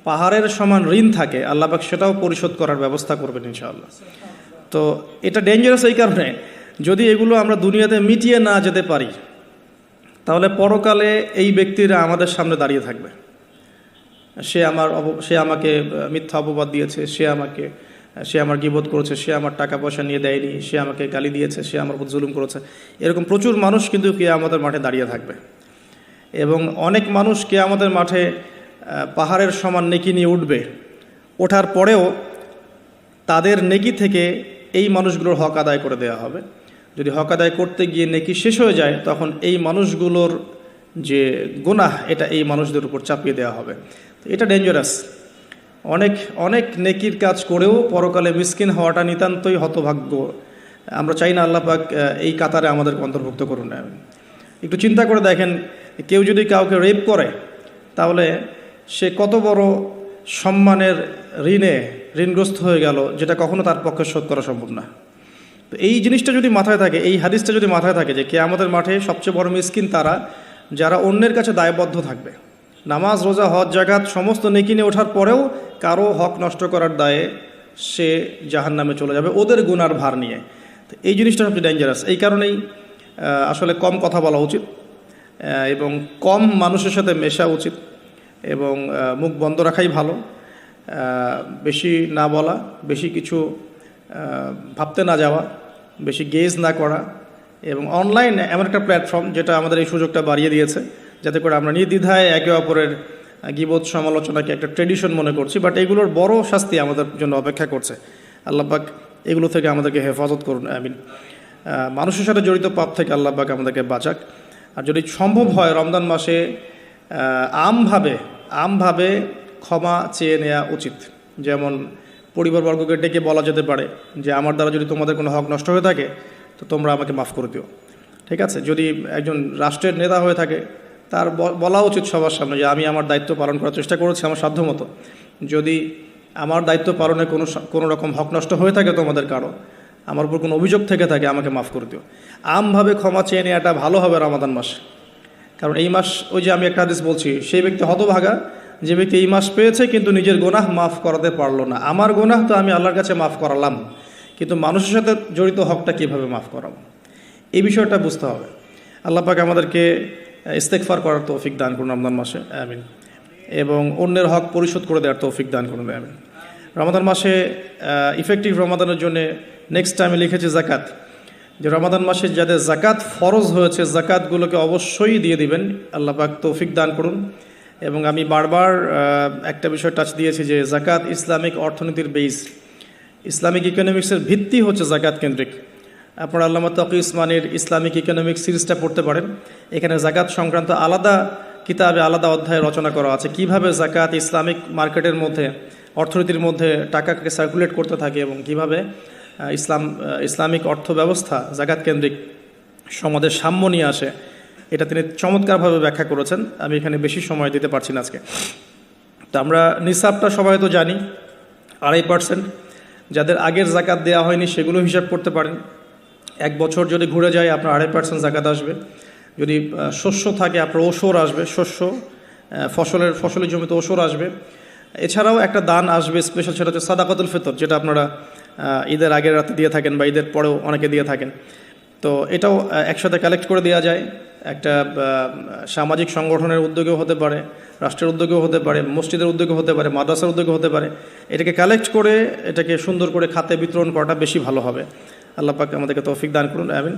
পাহাড়ের সমান ঋণ থাকে আল্লাহ পাক সেটাও পরিশোধ করার ব্যবস্থা করবেন ইনশাআল্লাহ। তো এটা ডেঞ্জারাস এই কারণে, যদি এগুলো আমরা দুনিয়াতে মিটিয়ে না যেতে পারি তাহলে পরকালে এই ব্যক্তিরা আমাদের সামনে দাঁড়িয়ে থাকবে। সে আমাকে মিথ্যা অপবাদ দিয়েছে, সে আমার গীবত করেছে, সে আমার টাকা পয়সা নিয়ে দেয়নি, সে আমাকে গালি দিয়েছে, সে আমার উপর জুলুম করেছে। এরকম প্রচুর মানুষ কিন্তু কিয়ামতের মাঠে দাঁড়িয়ে থাকবে এবং অনেক মানুষ কিয়ামতের মাঠে পাহাড়ের সমান নেকি নিয়ে উঠবে। ওঠার পরেও তাদের নেকি থেকে এই মানুষগুলোর হক আদায় করে দেওয়া হবে। যদি হক আদায় করতে গিয়ে নেকি শেষ হয়ে যায় তখন এই মানুষগুলোর যে গুনাহ এটা এই মানুষদের উপর চাপিয়ে দেওয়া হবে। তো এটা ডেঞ্জারাস। অনেক অনেক নেকির কাজ করেও পরকালে মিসকিন হওয়াটা নিতান্তই হতভাগ্য। আমরা চাই না আল্লাহ পাক এই কাতারে আমাদেরকে অন্তর্ভুক্ত করুন। একটু চিন্তা করে দেখেন, কেউ যদি কাউকে রেপ করে তাহলে সে কত বড় সম্মানের ঋণগ্রস্ত হয়ে গেল, যেটা কখনো তার পক্ষে শোধ করা সম্ভব না। তো এই জিনিসটা যদি মাথায় থাকে, এই হাদিসটা যদি মাথায় থাকে যে কিয়ামতের মাঠে সবচেয়ে বড় মিসকিন তারা যারা অন্যের কাছে দায়বদ্ধ থাকবে, নামাজ রোজা হজ জাকাত সমস্ত নেকি নিয়ে ওঠার পরেও কারো হক নষ্ট করার দায়ে সে জাহান্নামে চলে যাবে ওদের গুনার ভার নিয়ে। তো এই জিনিসটা সবচেয়ে ডেঞ্জারাস। এই কারণেই আসলে কম কথা বলা উচিত এবং কম মানুষের সাথে মেশা উচিত এবং মুখ বন্ধ রাখাই ভালো। বেশি না বলা, বেশি কিছু ভাবতে না যাওয়া, বেশি গেজ না করা। এবং অনলাইন এমন একটা প্ল্যাটফর্ম যেটা আমাদের এই সুযোগটা বাড়িয়ে দিয়েছে যাতে করে আমরা নির্দ্বিধায় একে অপরের গীবত সমালোচনাকে একটা ট্রেডিশন মনে করছি, বাট এগুলোর বড় শাস্তি আমাদের জন্য অপেক্ষা করছে। আল্লাহ পাক এগুলো থেকে আমাদেরকে হেফাজত করুন, আমিন। মানুষের সাথে জড়িত পাপ থেকে আল্লাহ পাক আমাদেরকে বাঁচাক। আর যদি সম্ভব হয় রমজান মাসে আমভাবে ক্ষমা চেয়ে নেওয়া উচিত। যেমন পরিবারবর্গকে ডেকে বলা যেতে পারে যে আমার দ্বারা যদি তোমাদের কোনো হক নষ্ট হয়ে থাকে তো তোমরা আমাকে মাফ করে দিও, ঠিক আছে। যদি একজন রাষ্ট্রের নেতা হয়ে থাকে তার বলা উচিত সবার সামনে যে আমি আমার দায়িত্ব পালন করার চেষ্টা করেছি আমার সাধ্যমতো, যদি আমার দায়িত্ব পালনে কোনো রকম হক নষ্ট হয়ে থাকে তোমাদের কারো, আমার উপর কোনো অভিযোগ থেকে থাকে আমাকে মাফ করে দিও। আমভাবে ক্ষমা চেয়ে নেওয়াটা ভালো হবে রমাদান মাসে। কারণ এই মাস, ওই যে আমি একটা হাদিস বলছি, সেই ব্যক্তি হতভাগা যে ব্যক্তি এই মাস পেয়েছে কিন্তু নিজের গোনাহ মাফ করাতে পারলো না। আমার গোনাহ তো আমি আল্লাহর কাছে মাফ করালাম, কিন্তু মানুষের সাথে জড়িত হকটা কীভাবে মাফ করাবো, এই বিষয়টা বুঝতে হবে। আল্লাহ পাক আমাদেরকে ইস্তেগফার করার তৌফিক দান করুন রমজান মাসে, আমিন। এবং অন্যের হক পরিশোধ করে দেওয়ার তৌফিক দান করুন, আমিন। রমাদান মাসে ইফেক্টিভ রমাদানের জন্য নেক্সট টাইমে লিখেছি জাকাত, যে রমাদান মাসে যাদের জাকাত ফরজ হয়েছে জাকাতগুলোকে অবশ্যই দিয়ে দিবেন। আল্লাহ পাক তৌফিক দান করুন। এবং আমি বারবার একটা বিষয় টাচ দিয়েছি যে জাকাত ইসলামিক অর্থনীতির বেস, ইসলামিক ইকোনমিক্সের ভিত্তি হচ্ছে জাকাত কেন্দ্রিক। আপনারা আল্লামা তাকি উসমানীর ইসলামিক ইকোনমিক্স সিরিজটা পড়তে পারেন। এখানে জাকাত সংক্রান্ত আলাদা কিতাবে আলাদা অধ্যায় রচনা করা আছে, কিভাবে জাকাত ইসলামিক মার্কেটের মধ্যে, অর্থনীতির মধ্যে টাকাকে সার্কুলেট করতে থাকে এবং কিভাবে ইসলামিক অর্থ ব্যবস্থা জাকাত কেন্দ্রিক সমাজের সাম্য নিয়ে আসে। এটা তিনি চমৎকারভাবে ব্যাখ্যা করেছেন। আমি এখানে বেশি সময় দিতে পারছি না আজকে। তো আমরা নিসাবটা সবাই তো জানি 2.5%। যাদের আগের জাকাত দেওয়া হয়নি সেগুলো হিসাব করতে পারেন। এক বছর যদি ঘুরে যায় আপনার 2.5% জাকাত আসবে। যদি শস্য থাকে আপনার ওসর আসবে, ফসলের জমিতে ওসর আসবে। এছাড়াও একটা দান আসবে স্পেশাল, সেটা হচ্ছে সাদাকাতুল ফিতর, যেটা আপনারা ঈদের আগের রাতে দিয়ে থাকেন বা ঈদের পরেও অনেকে দিয়ে থাকেন। তো এটাও একসাথে কালেক্ট করে দেওয়া যায়। একটা সামাজিক সংগঠনের উদ্যোগেও হতে পারে, রাষ্ট্রের উদ্যোগেও হতে পারে, মসজিদের উদ্যোগও হতে পারে, মাদ্রাসার উদ্যোগও হতে পারে। এটাকে কালেক্ট করে এটাকে সুন্দর করে খাতে বিতরণ করাটা বেশি ভালো হবে। আল্লাহ পাক আমাদেরকে তৌফিক দান করুন, আমিন।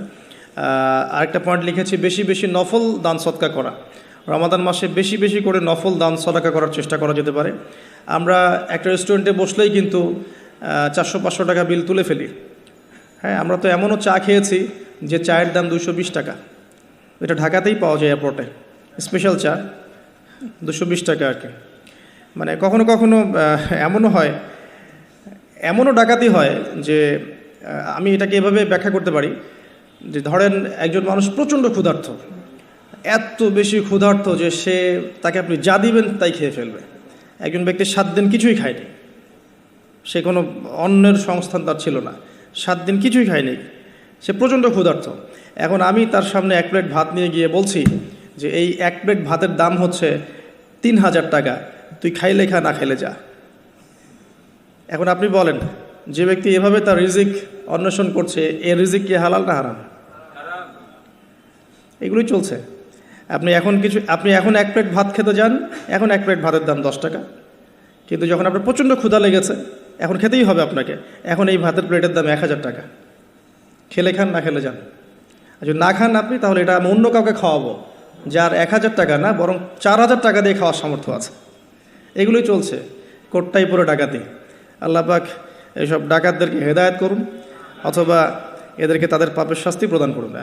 আরেকটা পয়েন্ট লিখেছি, বেশি বেশি নফল দান সদকা করা। রমাদান মাসে বেশি বেশি করে নফল দান সদকা করার চেষ্টা করা যেতে পারে। আমরা একটা রেস্টুরেন্টে বসলেই কিন্তু 400-500 টাকা বিল তুলে ফেলি। হ্যাঁ, আমরা তো এমনও চা খেয়েছি যে চায়ের দাম 220 টাকা। এটা ঢাকাতেই পাওয়া যায় এয়ারপোর্টে, স্পেশাল চা 220 টাকা আর কি। মানে কখনো কখনো এমনও হয়, এমনও ডাকাতি হয় যে আমি এটাকে এভাবে ব্যাখ্যা করতে পারি যে ধরেন একজন মানুষ প্রচণ্ড ক্ষুধার্ত, এত বেশি ক্ষুধার্ত যে তাকে আপনি যা দিবেন তাই খেয়ে ফেলবে। একজন ব্যক্তি 7 দিন কিছুই খায়নি, সে কোনো অন্যের সংস্থান তার ছিল না, 7 দিন কিছুই খায়নি, সে প্রচণ্ড ক্ষুধার্ত। এখন আমি তার সামনে 1 প্লেট ভাত নিয়ে গিয়ে বলছি যে এই 1 প্লেট ভাতের দাম হচ্ছে 3000 টাকা, তুই খাইলে খা, না খাইলে যা। এখন আপনি বলেন, যে ব্যক্তি এভাবে তার রিজিক অন্বেষণ করছে, এর রিজিক কি হালাল না হারাম? এগুলোই চলছে। আপনি এখন 1 প্লেট ভাত খেতে যান, এখন 1 প্লেট ভাতের দাম 10 টাকা, কিন্তু যখন আপনার প্রচণ্ড ক্ষুধা লেগেছে, এখন খেতেই হবে আপনাকে, এখন এই ভাতের প্লেটের দাম 1000 টাকা। খেলে খান, না খেলে যান। আর যদি না খান আপনি, তাহলে এটা আমি অন্য কাউকে খাওয়াবো যার 1000 টাকা না, বরং 4000 টাকা দিয়ে খাওয়ার সামর্থ্য আছে। এগুলোই চলছে, কোটটাই পুরো ডাকাতি। আল্লাহ পাক এইসব ডাকাতদেরকে হেদায়েত করুন, অথবা এদেরকে তাদের পাপের শাস্তি প্রদান করুন।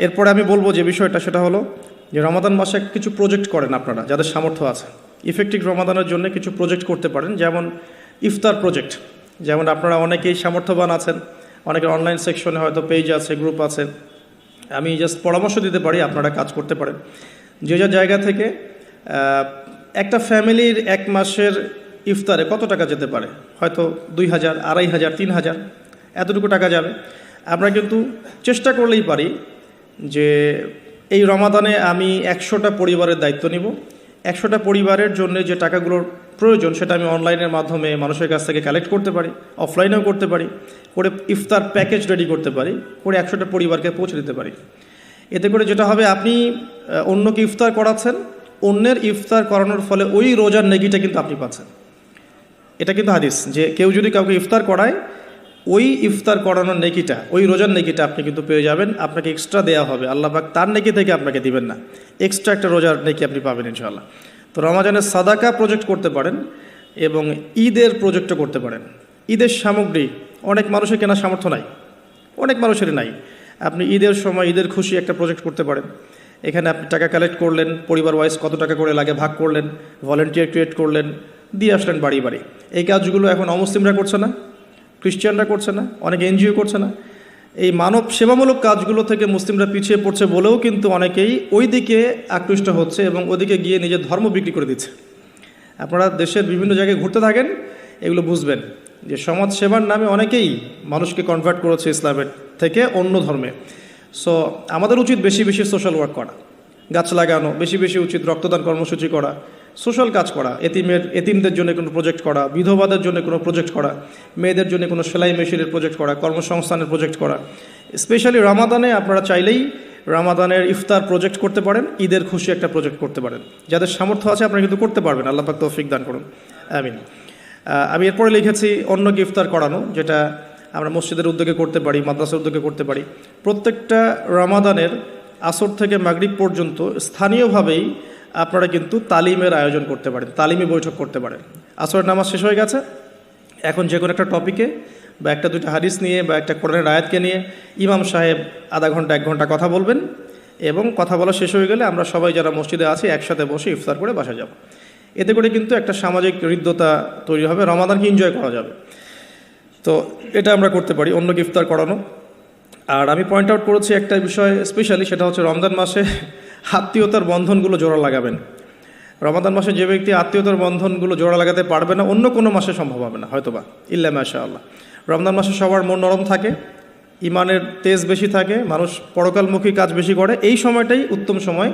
এরপরে আমি বলবো যে বিষয়টা, সেটা হলো যে রমাদান মাসে কিছু প্রজেক্ট করেন আপনারা, যাদের সামর্থ্য আছে। ইফেক্টিভ রমাদানের জন্য কিছু প্রজেক্ট করতে পারেন, যেমন ইফতার প্রজেক্ট। যেমন আপনারা অনেকেই সামর্থ্যবান আছেন, অনেকের অনলাইন সেকশনে হয়তো পেজ আছে, গ্রুপ আছে। আমি জাস্ট পরামর্শ দিতে পারি, আপনারা কাজ করতে পারেন। যে যার জায়গা থেকে একটা ফ্যামিলির 1 মাসের ইফতারে কত টাকা যেতে পারে? হয়তো 2000, 2500, 3000, এতটুকু টাকা যাবে। আমরা কিন্তু চেষ্টা করলেই পারি যে এই রমাদানে আমি 100টা পরিবারের দায়িত্ব নিব। 100টা পরিবারের জন্য যে টাকাগুলোর প্রয়োজন, সেটা আমি অনলাইনের মাধ্যমে মানুষের কাছ থেকে কালেক্ট করতে পারি, অফলাইনেও করতে পারি, করে ইফতার প্যাকেজ রেডি করতে পারি, করে 100টা পরিবারকে পৌঁছে দিতে পারি। এতে করে যেটা হবে, আপনি অন্যকে ইফতার করাচ্ছেন, অন্যের ইফতার করানোর ফলে ওই রোজার নেকিটা কিন্তু আপনি পাচ্ছেন। এটা কিন্তু হাদিস, যে কেউ যদি কাউকে ইফতার করায়, ওই ইফতার করানোর নেকিটা, ওই রোজার নেকিটা আপনি কিন্তু পেয়ে যাবেন। আপনাকে এক্সট্রা দেওয়া হবে, আল্লাহ পাক তার নেকি থেকে আপনাকে দিবেন না, এক্সট্রা একটা রোজার নেকি আপনি পাবেন ইনশাআল্লাহ। তো রমাজানের সাদাকা প্রজেক্ট করতে পারেন, এবং ঈদের প্রজেক্টও করতে পারেন। ঈদের সামগ্রী অনেক মানুষের কেনার সামর্থ্য নাই, অনেক মানুষেরই নাই। আপনি ঈদের সময় ঈদের খুশি একটা প্রজেক্ট করতে পারেন। এখানে আপনি টাকা কালেক্ট করলেন, পরিবার ওয়াইজ কত টাকা করে লাগে ভাগ করলেন, ভলেন্টিয়ার ক্রিয়েট করলেন, দিয়ে আসলেন বাড়ি বাড়ি। এই কাজগুলো এখন অমুসলিমরা করছে না, খ্রিস্টানরা করছে না, অনেক এনজিও করছে না। এই মানব সেবামূলক কাজগুলো থেকে মুসলিমরা পিছিয়ে পড়ছে বলেও কিন্তু অনেকেই ওই দিকে আকৃষ্ট হচ্ছে, এবং ওদিকে গিয়ে নিজের ধর্ম বিক্রি করে দিচ্ছে। আপনারা দেশের বিভিন্ন জায়গায় ঘুরতে থাকেন, এগুলো বুঝবেন যে সমাজ সেবার নামে অনেকেই মানুষকে কনভার্ট করেছে ইসলামের থেকে অন্য ধর্মে। সো আমাদের উচিত বেশি বেশি সোশ্যাল ওয়ার্ক করা, গাছ লাগানো, বেশি বেশি উচিত রক্তদান কর্মসূচি করা, সোশ্যাল কাজ করা, এতিমদের জন্য কোনো প্রজেক্ট করা, বিধবাদের জন্য কোনো প্রজেক্ট করা, মেয়েদের জন্য কোনো সেলাই মেশিনের প্রজেক্ট করা, কর্মসংস্থানের প্রজেক্ট করা। স্পেশালি রমাদানে আপনারা চাইলেই রমাদানের ইফতার প্রজেক্ট করতে পারেন, ঈদের খুশি একটা প্রজেক্ট করতে পারেন। যাদের সামর্থ্য আছে আপনারা কিন্তু করতে পারবেন, আল্লাহ পাক তৌফিক দান করুন, আমিন। আমি এরপরে লিখেছি অন্যকে ইফতার করানো, যেটা আমরা মসজিদের উদ্যোগে করতে পারি, মাদ্রাসার উদ্যোগে করতে পারি। প্রত্যেকটা রমাদানের আসর থেকে মাগরিব পর্যন্ত স্থানীয়ভাবেই আপনারা কিন্তু তালিমের আয়োজন করতে পারেন, তালিমি বৈঠক করতে পারেন। আসরের নামাজ শেষ হয়ে গেছে, এখন যে কোনো একটা টপিকে বা একটা দুইটা হাদিস নিয়ে বা একটা কোরআনের আয়াতকে নিয়ে ইমাম সাহেব আধা ঘন্টা 1 ঘন্টা কথা বলবেন, এবং কথা বলা শেষ হয়ে গেলে আমরা সবাই যারা মসজিদে আছি একসাথে বসে ইফতার করে বাসায় যাব। এতে করে কিন্তু একটা সামাজিক হৃদ্যতা তৈরি হবে, রমাদানকে এনজয় করা যাবে। তো এটা আমরা করতে পারি, অন্যকে ইফতার করানো। আর আমি পয়েন্ট আউট করেছি একটা বিষয় স্পেশালি, সেটা হচ্ছে রমজান মাসে আত্মীয়তার বন্ধনগুলো জোড়া লাগাবেন। রমাদান মাসে যে ব্যক্তি আত্মীয়তার বন্ধনগুলো জোড়া লাগাতে পারবে না, অন্য কোনো মাসে সম্ভব হবে না হয়তোবা, ইল্লা মাশাআল্লাহ। রমজান মাসে সবার মন নরম থাকে, ইমানের তেজ বেশি থাকে, মানুষ পরকালমুখী কাজ বেশি করে। এই সময়টাই উত্তম সময়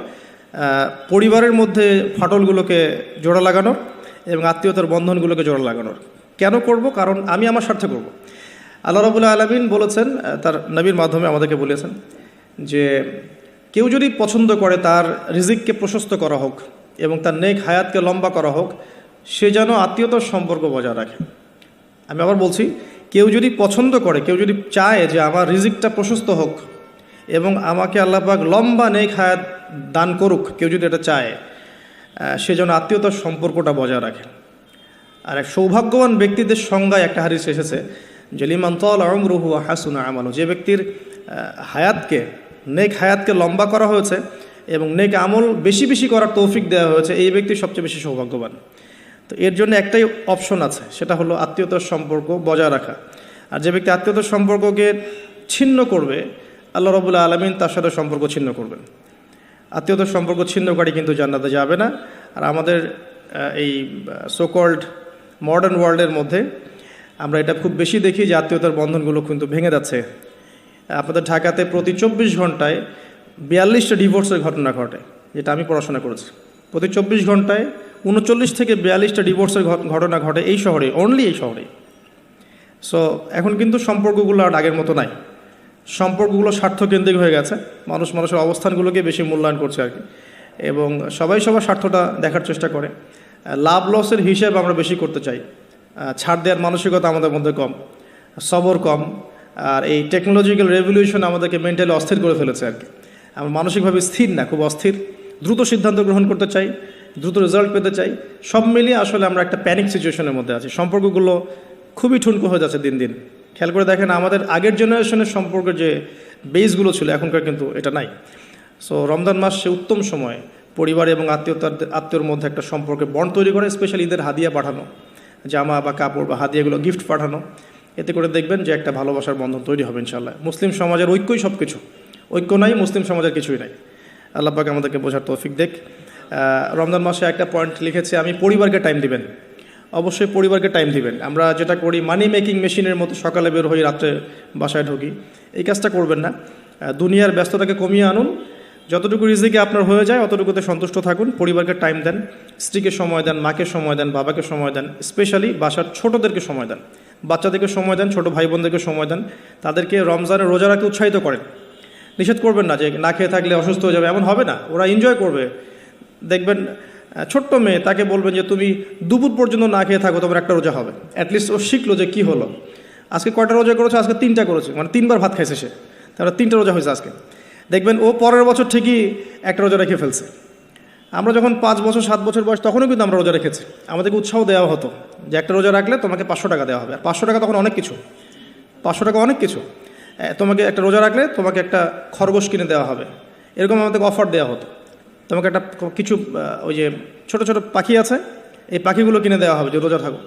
পরিবারের মধ্যে ফাটলগুলোকে জোড়া লাগানোর এবং আত্মীয়তার বন্ধনগুলোকে জোড়া লাগানোর। কেন করব? কারণ আমি আমার স্বার্থে করব। আল্লাহ রাব্বুল আলামিন বলেছেন, তার নবীর মাধ্যমে আমাদেরকে বলেছেন যে কেউ যদি পছন্দ করে তার রিজিককে প্রশস্ত করা হোক এবং তার নেক হায়াতকে লম্বা করা হোক, সে যেন আত্মীয়তার সম্পর্ক বজায় রাখে। আমি আবার বলছি, কেউ যদি পছন্দ করে, কেউ যদি চায় যে আমার রিজিকটা প্রশস্ত হোক এবং আমাকে আল্লাহ পাক লম্বা নেক হায়াত দান করুক, কেউ যদি এটা চায়, সে যেন আত্মীয়তার সম্পর্কটা বজায় রাখে। আর এক সৌভাগ্যবান ব্যক্তিদের সংজ্ঞায় একটা হাদিস এসেছে যে লিমান তালা উমরুহু ওয়া হাসুনা আমালুহু, যে ব্যক্তির হায়াতকে, নেক হায়াতকে লম্বা করা হয়েছে এবং নেক আমল বেশি বেশি করার তৌফিক দেওয়া হয়েছে, এই ব্যক্তি সবচেয়ে বেশি সৌভাগ্যবান। তো এর জন্য একটাই অপশন আছে, সেটা হলো আত্মীয়তার সম্পর্ক বজায় রাখা। আর যে ব্যক্তি আত্মীয়তার সম্পর্ককে ছিন্ন করবে, আল্লাহ রাব্বুল আলামিন তার সাথে সম্পর্ক ছিন্ন করবেন। আত্মীয়তার সম্পর্ক ছিন্নকারী কিন্তু জান্নাতে যাবে না। আর আমাদের এই সোকল্ড মডার্ন ওয়ার্ল্ডের মধ্যে আমরা এটা খুব বেশি দেখি যে আত্মীয়তার বন্ধনগুলো কিন্তু ভেঙে যাচ্ছে। আপনাদের ঢাকাতে প্রতি 24 ঘন্টায় 42টা ডিভোর্সের ঘটনা ঘটে, যেটা আমি পড়াশোনা করেছি। প্রতি 24 ঘন্টায় 39 থেকে 42টা ডিভোর্সের ঘটনা ঘটে এই শহরে, অনলি এই শহরে। সো এখন কিন্তু সম্পর্কগুলো আর আগের মতো নাই, সম্পর্কগুলো স্বার্থকেন্দ্রিক হয়ে গেছে। মানুষের অবস্থানগুলোকে বেশি মূল্যায়ন করছে আর কি, এবং সবাই সবার স্বার্থটা দেখার চেষ্টা করে। লাভ লসের হিসেব আমরা বেশি করতে চাই, ছাড় দেওয়ার মানসিকতা আমাদের মধ্যে কম, সবর কম। আর এই টেকনোলজিক্যাল রেভলিউশন আমাদেরকে মেন্টালি অস্থির করে ফেলেছে আর কি। আমরা মানসিকভাবে স্থির না, খুব অস্থির, দ্রুত সিদ্ধান্ত গ্রহণ করতে চাই, দ্রুত রেজাল্ট পেতে চাই। সব মিলিয়ে আসলে আমরা একটা প্যানিক সিচুয়েশনের মধ্যে আছি। সম্পর্কগুলো খুবই ঠুনকো হয়ে যাচ্ছে দিন দিন। খেয়াল করে দেখেন, আমাদের আগের জেনারেশনের সম্পর্কের যে বেসগুলো ছিল এখনকার কিন্তু এটা নাই। সো রমজান মাস সে উত্তম সময় পরিবার এবং আত্মীয়র মধ্যে একটা সম্পর্কে বন্ড তৈরি করে, স্পেশালি ঈদের হাদিয়া পাঠানো, জামা বা কাপড় বা হাদিয়াগুলো গিফট পাঠানো। এতে করে দেখবেন যে একটা ভালোবাসার বন্ধন তৈরি হবে ইনশাআল্লাহ। মুসলিম সমাজের ঐক্যই সব কিছু, ঐক্য নাই মুসলিম সমাজের কিছুই নাই। আল্লাহ পাক আমাদেরকে বোঝার তৌফিক দেখ। রমজান মাসে একটা পয়েন্ট লিখেছে, আমি পরিবারকে টাইম দিবেন। অবশ্যই পরিবারকে টাইম দিবেন। আমরা যেটা করি মানি মেকিং মেশিনের মতো সকালে বের হই, রাত্রে বাসায় ঢুকি, এই কাজটা করবেন না। দুনিয়ার ব্যস্ততাকে কমিয়ে আনুন, যতটুকু রিজিকে আপনার হয়ে যায় অতটুকুতে সন্তুষ্ট থাকুন। পরিবারকে টাইম দেন, স্ত্রীকে সময় দেন, মাকে সময় দেন, বাবাকে সময় দেন, স্পেশালি বাসার ছোটোদেরকে সময় দেন, বাচ্চাদেরকে সময় দেন, ছোটো ভাই বোনদেরকে সময় দেন। তাদেরকে রমজানে রোজা রাখতে উৎসাহিত করেন। নিষেধ করবেন না যে না খেয়ে থাকলে অসুস্থ হয়ে যাবে, এমন হবে না। ওরা এনজয় করবে। দেখবেন ছোট্ট মেয়ে, তাকে বলবেন যে তুমি দুপুর পর্যন্ত না খেয়ে থাকো, তোমার একটা রোজা হবে। অ্যাটলিস্ট ও শিখলো যে কী হলো, আজকে কয়টা রোজা করেছে, আজকে 3টা করেছে, মানে 3বার ভাত খাইছে সে, তারপরে 3টা রোজা হয়েছে আজকে। দেখবেন ও পরের বছর ঠিকই একটা রোজা রেখে ফেলছে। আমরা যখন 5 বছর 7 বছর বয়স তখনও কিন্তু আমরা রোজা রেখেছি। আমাদেরকে উৎসাহ দেওয়া হতো যে একটা রোজা রাখলে তোমাকে 500 টাকা দেওয়া হবে। আর 500 টাকা তখন অনেক কিছু, 500 টাকা অনেক কিছু। তোমাকে একটা রোজা রাখলে তোমাকে একটা খরগোশ কিনে দেওয়া হবে, এরকম আমাদেরকে অফার দেওয়া হতো। তোমাকে একটা কিছু ওই যে ছোটো ছোটো পাখি আছে, এই পাখিগুলো কিনে দেওয়া হবে যে রোজা থাকো।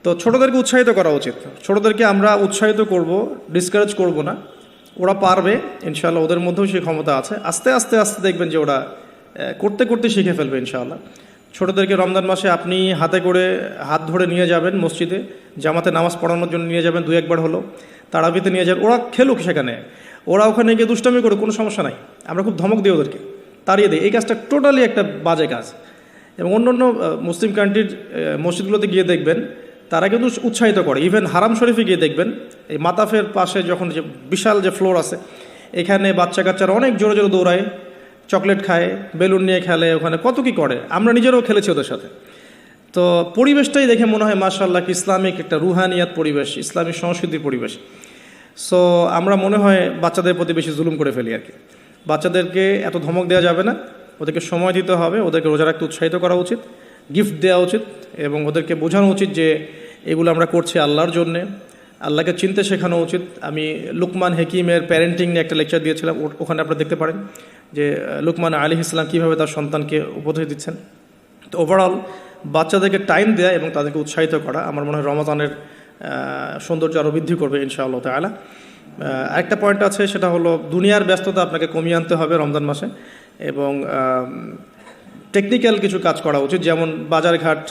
তো ছোটোদেরকে উৎসাহিত করা উচিত। ছোটোদেরকে আমরা উৎসাহিত করব, ডিসকারেজ করব না। ওরা পারবে ইনশাআল্লাহ, ওদের মধ্যেও সেই ক্ষমতা আছে। আস্তে আস্তে আস্তে দেখবেন যে ওরা করতে করতে শিখে ফেলবে ইনশাআল্লাহ। ছোটোদেরকে রমজান মাসে আপনি হাতে করে হাত ধরে নিয়ে যাবেন মসজিদে, জামাতে নামাজ পড়ানোর জন্য নিয়ে যাবেন, 2-1 বার হলো, তারাবিতে নিয়ে যাবেন। ওরা খেলুক সেখানে, ওরা ওখানে গিয়ে দুষ্টামি করুক, কোনো সমস্যা নাই। আমরা খুব ধমক দিই ওদেরকে, তাড়িয়ে দিই। এই কাজটা টোটালি একটা বাজে কাজ। এবং অন্য মুসলিম কান্ট্রির মসজিদগুলোতে গিয়ে দেখবেন তারা কিন্তু উৎসাহিত করে। ইভেন হারাম শরীফে গিয়ে দেখবেন এই মাতাফের পাশে যখন যে বিশাল যে ফ্লোর আছে, এখানে বাচ্চা কাচ্চারা অনেক জোরে জোরে দৌড়ায়, চকলেট খায়, বেলুন নিয়ে খেলে, ওখানে কত কী করে। আমরা নিজেরাও খেলেছি ওদের সাথে। তো পরিবেশটাই দেখে মনে হয় মাশাআল্লাহ কি ইসলামিক একটা রুহানিয়াত পরিবেশ, ইসলামী সংস্কৃতির পরিবেশ। সো আমরা মনে হয় বাচ্চাদের প্রতি বেশি জুলুম করে ফেলি আর কি। বাচ্চাদেরকে এত ধমক দেওয়া যাবে না, ওদেরকে সময় দিতে হবে, ওদেরকে রোজা রাখতে উৎসাহিত করা উচিত, গিফট দেওয়া উচিত, এবং ওদেরকে বোঝানো উচিত যে এগুলো আমরা করছি আল্লাহর জন্যে, আল্লাহকে চিনতে শেখানো উচিত। আমি লুকমান হাকিমের প্যারেন্টিং নিয়ে একটা লেকচার দিয়েছিলাম, ওখানে আপনারা দেখতে পারেন যে লুকমান আলাইহিস সালাম কীভাবে তার সন্তানকে উপদেশ দিচ্ছেন। তো ওভারঅল বাচ্চাদেরকে টাইম দেওয়া এবং তাদেরকে উৎসাহিত করা আমার মনে হয় রমাদানের সৌন্দর্য আরও বৃদ্ধি করবে ইনশাআল্লাহ তাআলা। আরেকটা পয়েন্ট আছে, সেটা হলো দুনিয়ার ব্যস্ততা আপনাকে কমিয়ে আনতে হবে রমজান মাসে, এবং টেকনিক্যাল কিছু কাজ করা উচিত, যেমন বাজারঘাট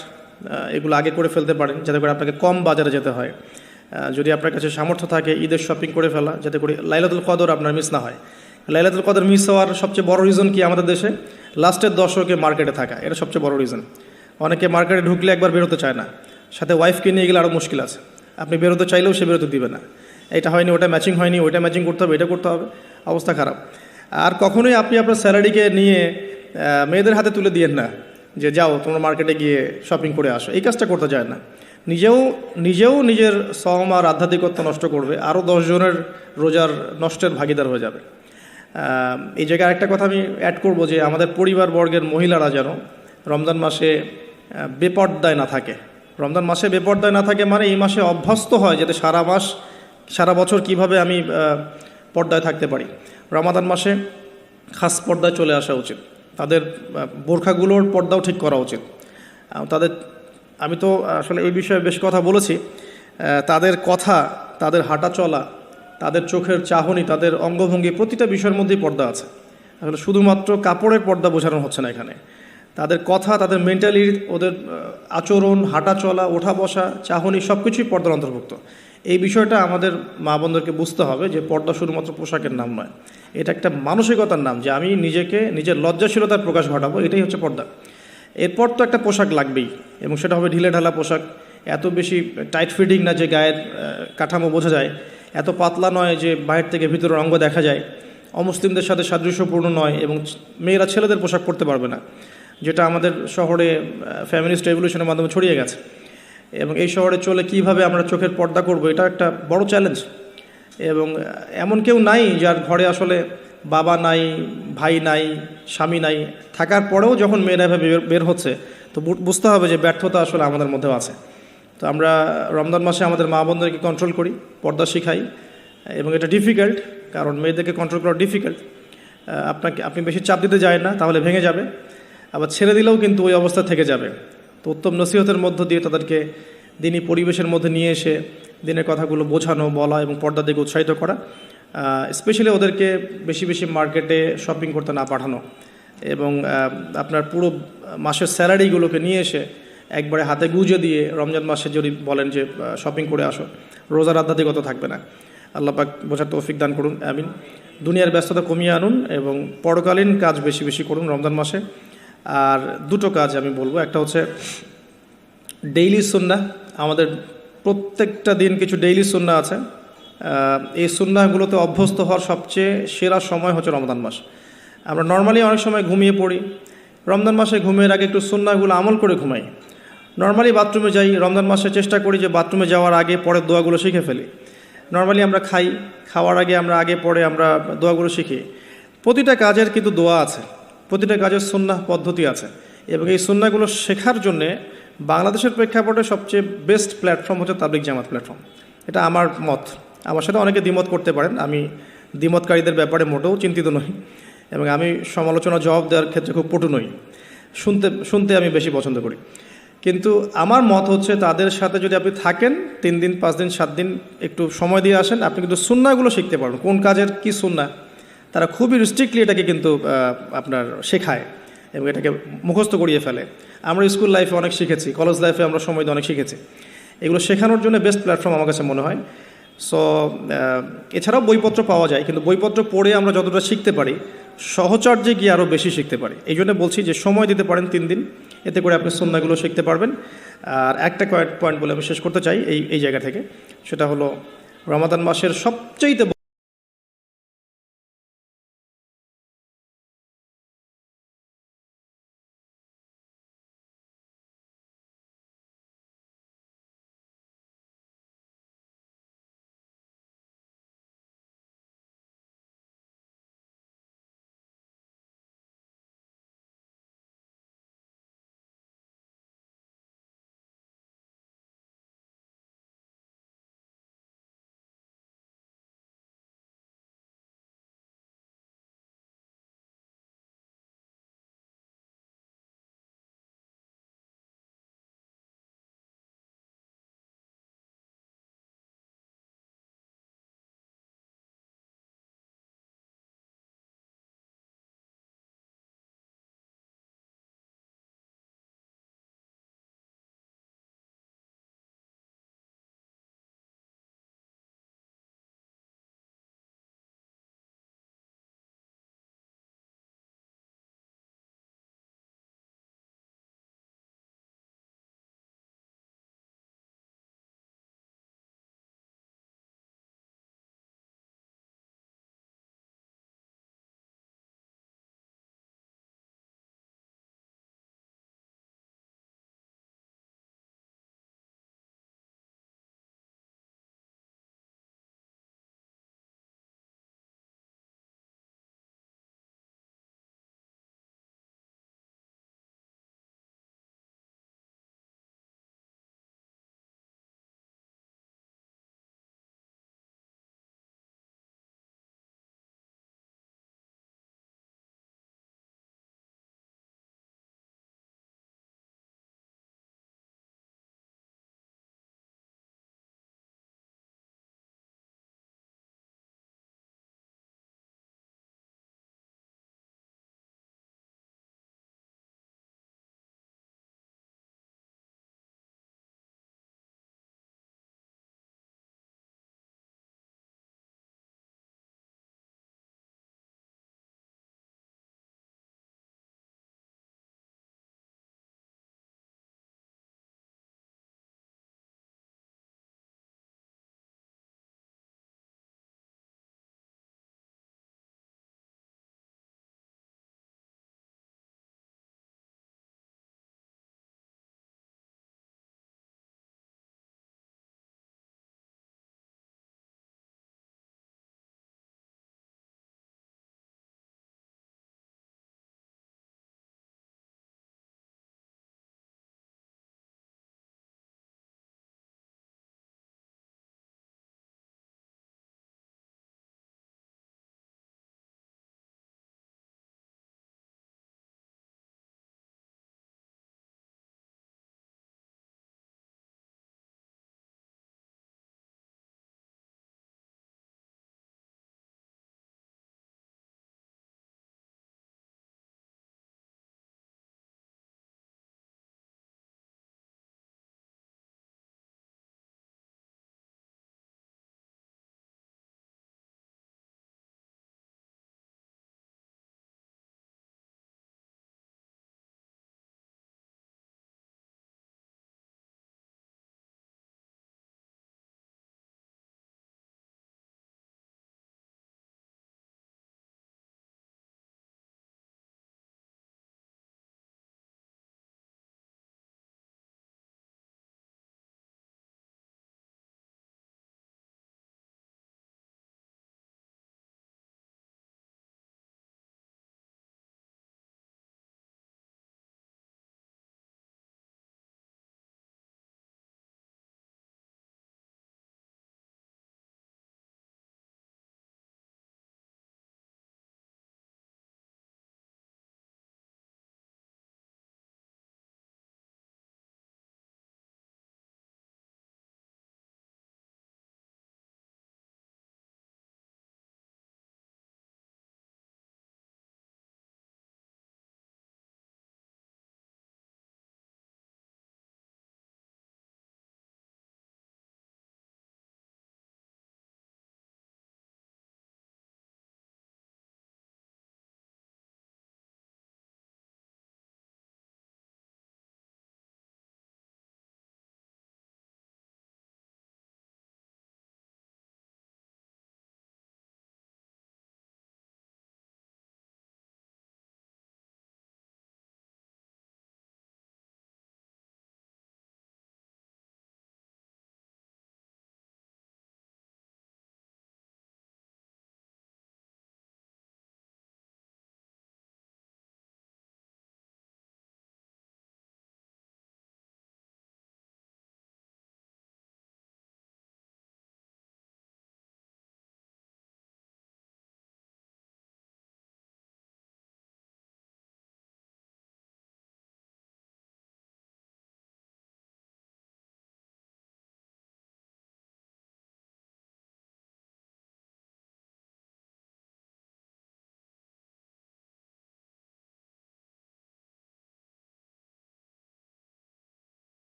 এগুলো আগে করে ফেলতে পারেন যাতে করে আপনাকে কম বাজারে যেতে হয়। যদি আপনার কাছে সামর্থ্য থাকে ঈদের শপিং করে ফেলা, যাতে করে লাইলাতুল কদর আপনার মিস না হয়। লাইলাতুল কদর মিস হওয়ার সবচেয়ে বড় রিজন কি আমাদের দেশে? লাস্টের দশকে মার্কেটে থাকা, এটা সবচেয়ে বড় রিজন। অনেকে মার্কেটে ঢুকলে একবার বেরোতে চায় না, সাথে ওয়াইফকে নিয়ে গেলে আরও মুশকিল আছে। আপনি বেরোতে চাইলেও সে বেরোতে দিবে না, এটা হয়নি, ওটা ম্যাচিং হয়নি, ওইটা ম্যাচিং করতে হবে, এটা করতে হবে, অবস্থা খারাপ। আর কখনোই আপনি আপনার স্যালারিকে নিয়ে মেয়েদের হাতে তুলে দিয়েন না যে যাও তোমরা মার্কেটে গিয়ে শপিং করে আসো, এই কাজটা করতে যায় না। নিজেও নিজের সওম আর আধ্যাত্মিকত্ব নষ্ট করবে, আরও 10 জনের রোজার নষ্টের ভাগিদার হয়ে যাবে। এই জায়গায় আরেকটা কথা আমি অ্যাড করব যে আমাদের পরিবারবর্গের মহিলারা যেন রমজান মাসে বেপর্দায় না থাকে। রমজান মাসে বেপর্দায় না থাকে মানে এই মাসে অভ্যস্ত হয় যাতে সারা বছর কিভাবে আমি পর্দায় থাকতে পারি। রমাদান মাসে খাস পর্দায় চলে আসা উচিত, তাদের বোরখাগুলোর পর্দাও ঠিক করা উচিত। আমি তো আসলে এই বিষয়ে বেশ কথা বলেছি। তাদের কথা, তাদের হাঁটা চলা, তাদের চোখের চাহনি, তাদের অঙ্গভঙ্গি, প্রতিটা বিষয়ের মধ্যেই পর্দা আছে। আসলে শুধুমাত্র কাপড়ের পর্দা বোঝানো হচ্ছে না এখানে, তাদের কথা, তাদের মেন্টালি, ওদের আচরণ, হাঁটা চলা, ওঠা বসা, চাহনি সব কিছুই পর্দার অন্তর্ভুক্ত। এই বিষয়টা আমাদের মা বোনদেরকে বুঝতে হবে যে পর্দা শুধুমাত্র পোশাকের নাম নয়, এটা একটা মানসিকতার নাম, যে আমি নিজেকে নিজের লজ্জাশীলতার প্রকাশ ঘটাবো, এটাই হচ্ছে পর্দা। এরপর তো একটা পোশাক লাগবেই, এবং সেটা হবে ঢিলে ঢালা পোশাক, এত বেশি টাইট ফিটিং না যে গায়ের কাঠামো বোঝা যায়, এত পাতলা নয় যে বাইরে থেকে ভিতরের অঙ্গ দেখা যায়, অমুসলিমদের সাথে সাদৃশ্যপূর্ণ নয়, এবং মেয়েরা ছেলেদের পোশাক পরতে পারবে না, যেটা আমাদের শহরে ফ্যামিলিস্ট রেভলিউশনের মাধ্যমে ছড়িয়ে গেছে। এবং এই শহরে চলে কিভাবে আমরা চোখের পর্দা করব, এটা একটা বড় চ্যালেঞ্জ। এবং এমন কেউ নাই যার ঘরে আসলে বাবা নাই, ভাই নাই, স্বামী নাই, থাকার পরেও যখন মেয়েরা এভাবে বের হচ্ছে, তো বুঝতে হবে যে ব্যর্থতা আসলে আমাদের মধ্যেও আছে। তো আমরা রমজান মাসে আমাদের মা বোনদেরকে কন্ট্রোল করি, পর্দা শিখাই, এবং এটা ডিফিকাল্ট, কারণ মেয়েদেরকে কন্ট্রোল করা ডিফিকাল্ট। আপনি বেশি চাপ দিতে যায় না, তাহলে ভেঙে যাবে, আবার ছেড়ে দিলেও কিন্তু ওই অবস্থা থেকে যাবে। তো উত্তম নসিহতের মধ্য দিয়ে তাদেরকে দিনী পরিবেশের মধ্যে নিয়ে এসে দিনের কথাগুলো বোঝানো, বলা এবং পর্দার দিকে উৎসাহিত করা, স্পেশালি ওদেরকে বেশি বেশি মার্কেটে শপিং করতে না পাঠানো, এবং আপনার পুরো মাসের স্যালারিগুলোকে নিয়ে এসে একবারে হাতে গুঁজে দিয়ে রমজান মাসে যদি বলেন যে শপিং করে আসো, রোজার আধ্যাত্মিকতা থাকবে না। আল্লাহ পাক বোঝার তৌফিক দান করুন, আমিন। দুনিয়ার ব্যস্ততা কমিয়ে আনুন এবং পরকালীন কাজ বেশি বেশি করুন রমজান মাসে। আর দুটো কাজ আমি বলবো, একটা হচ্ছে ডেইলি সুন্নাহ। আমাদের প্রত্যেকটা দিন কিছু ডেইলি সুন্নাহ আছে, এই সুন্নাহগুলোতে অভ্যস্ত হওয়ার সবচেয়ে সেরা সময় হচ্ছে রমজান মাস। আমরা নর্মালি অনেক সময় ঘুমিয়ে পড়ি, রমজান মাসে ঘুমের আগে একটু সুন্নাহগুলো আমল করে ঘুমাই। নর্মালি বাথরুমে যাই, রমজান মাসে চেষ্টা করি যে বাথরুমে যাওয়ার আগে পরের দোয়াগুলো শিখে ফেলি। নর্মালি আমরা খাই, খাওয়ার আগে আমরা আগে পরে আমরা দোয়াগুলো শিখি। প্রতিটা কাজের কিন্তু দোয়া আছে, প্রতিটা কাজের সুন্নাহ পদ্ধতি আছে, এবং এই সুন্নাহগুলো শেখার জন্যে বাংলাদেশের প্রেক্ষাপটে সবচেয়ে বেস্ট প্ল্যাটফর্ম হচ্ছে তাবলিগ জামাত প্ল্যাটফর্ম। এটা আমার মত, আমার সাথে অনেকে দ্বিমত করতে পারেন, আমি দ্বিমতকারীদের ব্যাপারে মোটেও চিন্তিত নই, এবং আমি সমালোচনা জবাব দেওয়ার ক্ষেত্রে খুব পটু নই, শুনতে আমি বেশি পছন্দ করি। কিন্তু আমার মত হচ্ছে তাদের সাথে যদি আপনি থাকেন 3 দিন 5 দিন 7 দিন একটু সময় দিয়ে আসেন, আপনি কিন্তু সুন্নাহগুলো শিখতে পারবেন, কোন কাজের কি সুন্নাহ। তারা খুবই রিস্ট্রিক্টলি এটাকে কিন্তু আপনার শেখায় এবং এটাকে মুখস্থ করিয়ে ফেলে। আমরা স্কুল লাইফে অনেক শিখেছি, কলেজ লাইফে আমরা সময় দিয়ে অনেক শিখেছি। এগুলো শেখানোর জন্য বেস্ট প্ল্যাটফর্ম আমার কাছে মনে হয়। সো এছাড়াও বইপত্র পাওয়া যায়, কিন্তু বইপত্র পড়ে আমরা যতটা শিখতে পারি, সহচর্যে গিয়ে আরও বেশি শিখতে পারি। এই জন্য বলছি যে সময় দিতে পারেন 3 দিন, এতে করে আপনি সুন্নাহগুলো শিখতে পারবেন। আর একটা পয়েন্ট বলে আমি শেষ করতে চাই এই জায়গা থেকে, সেটা হলো রমাদান মাসের সবচেয়ে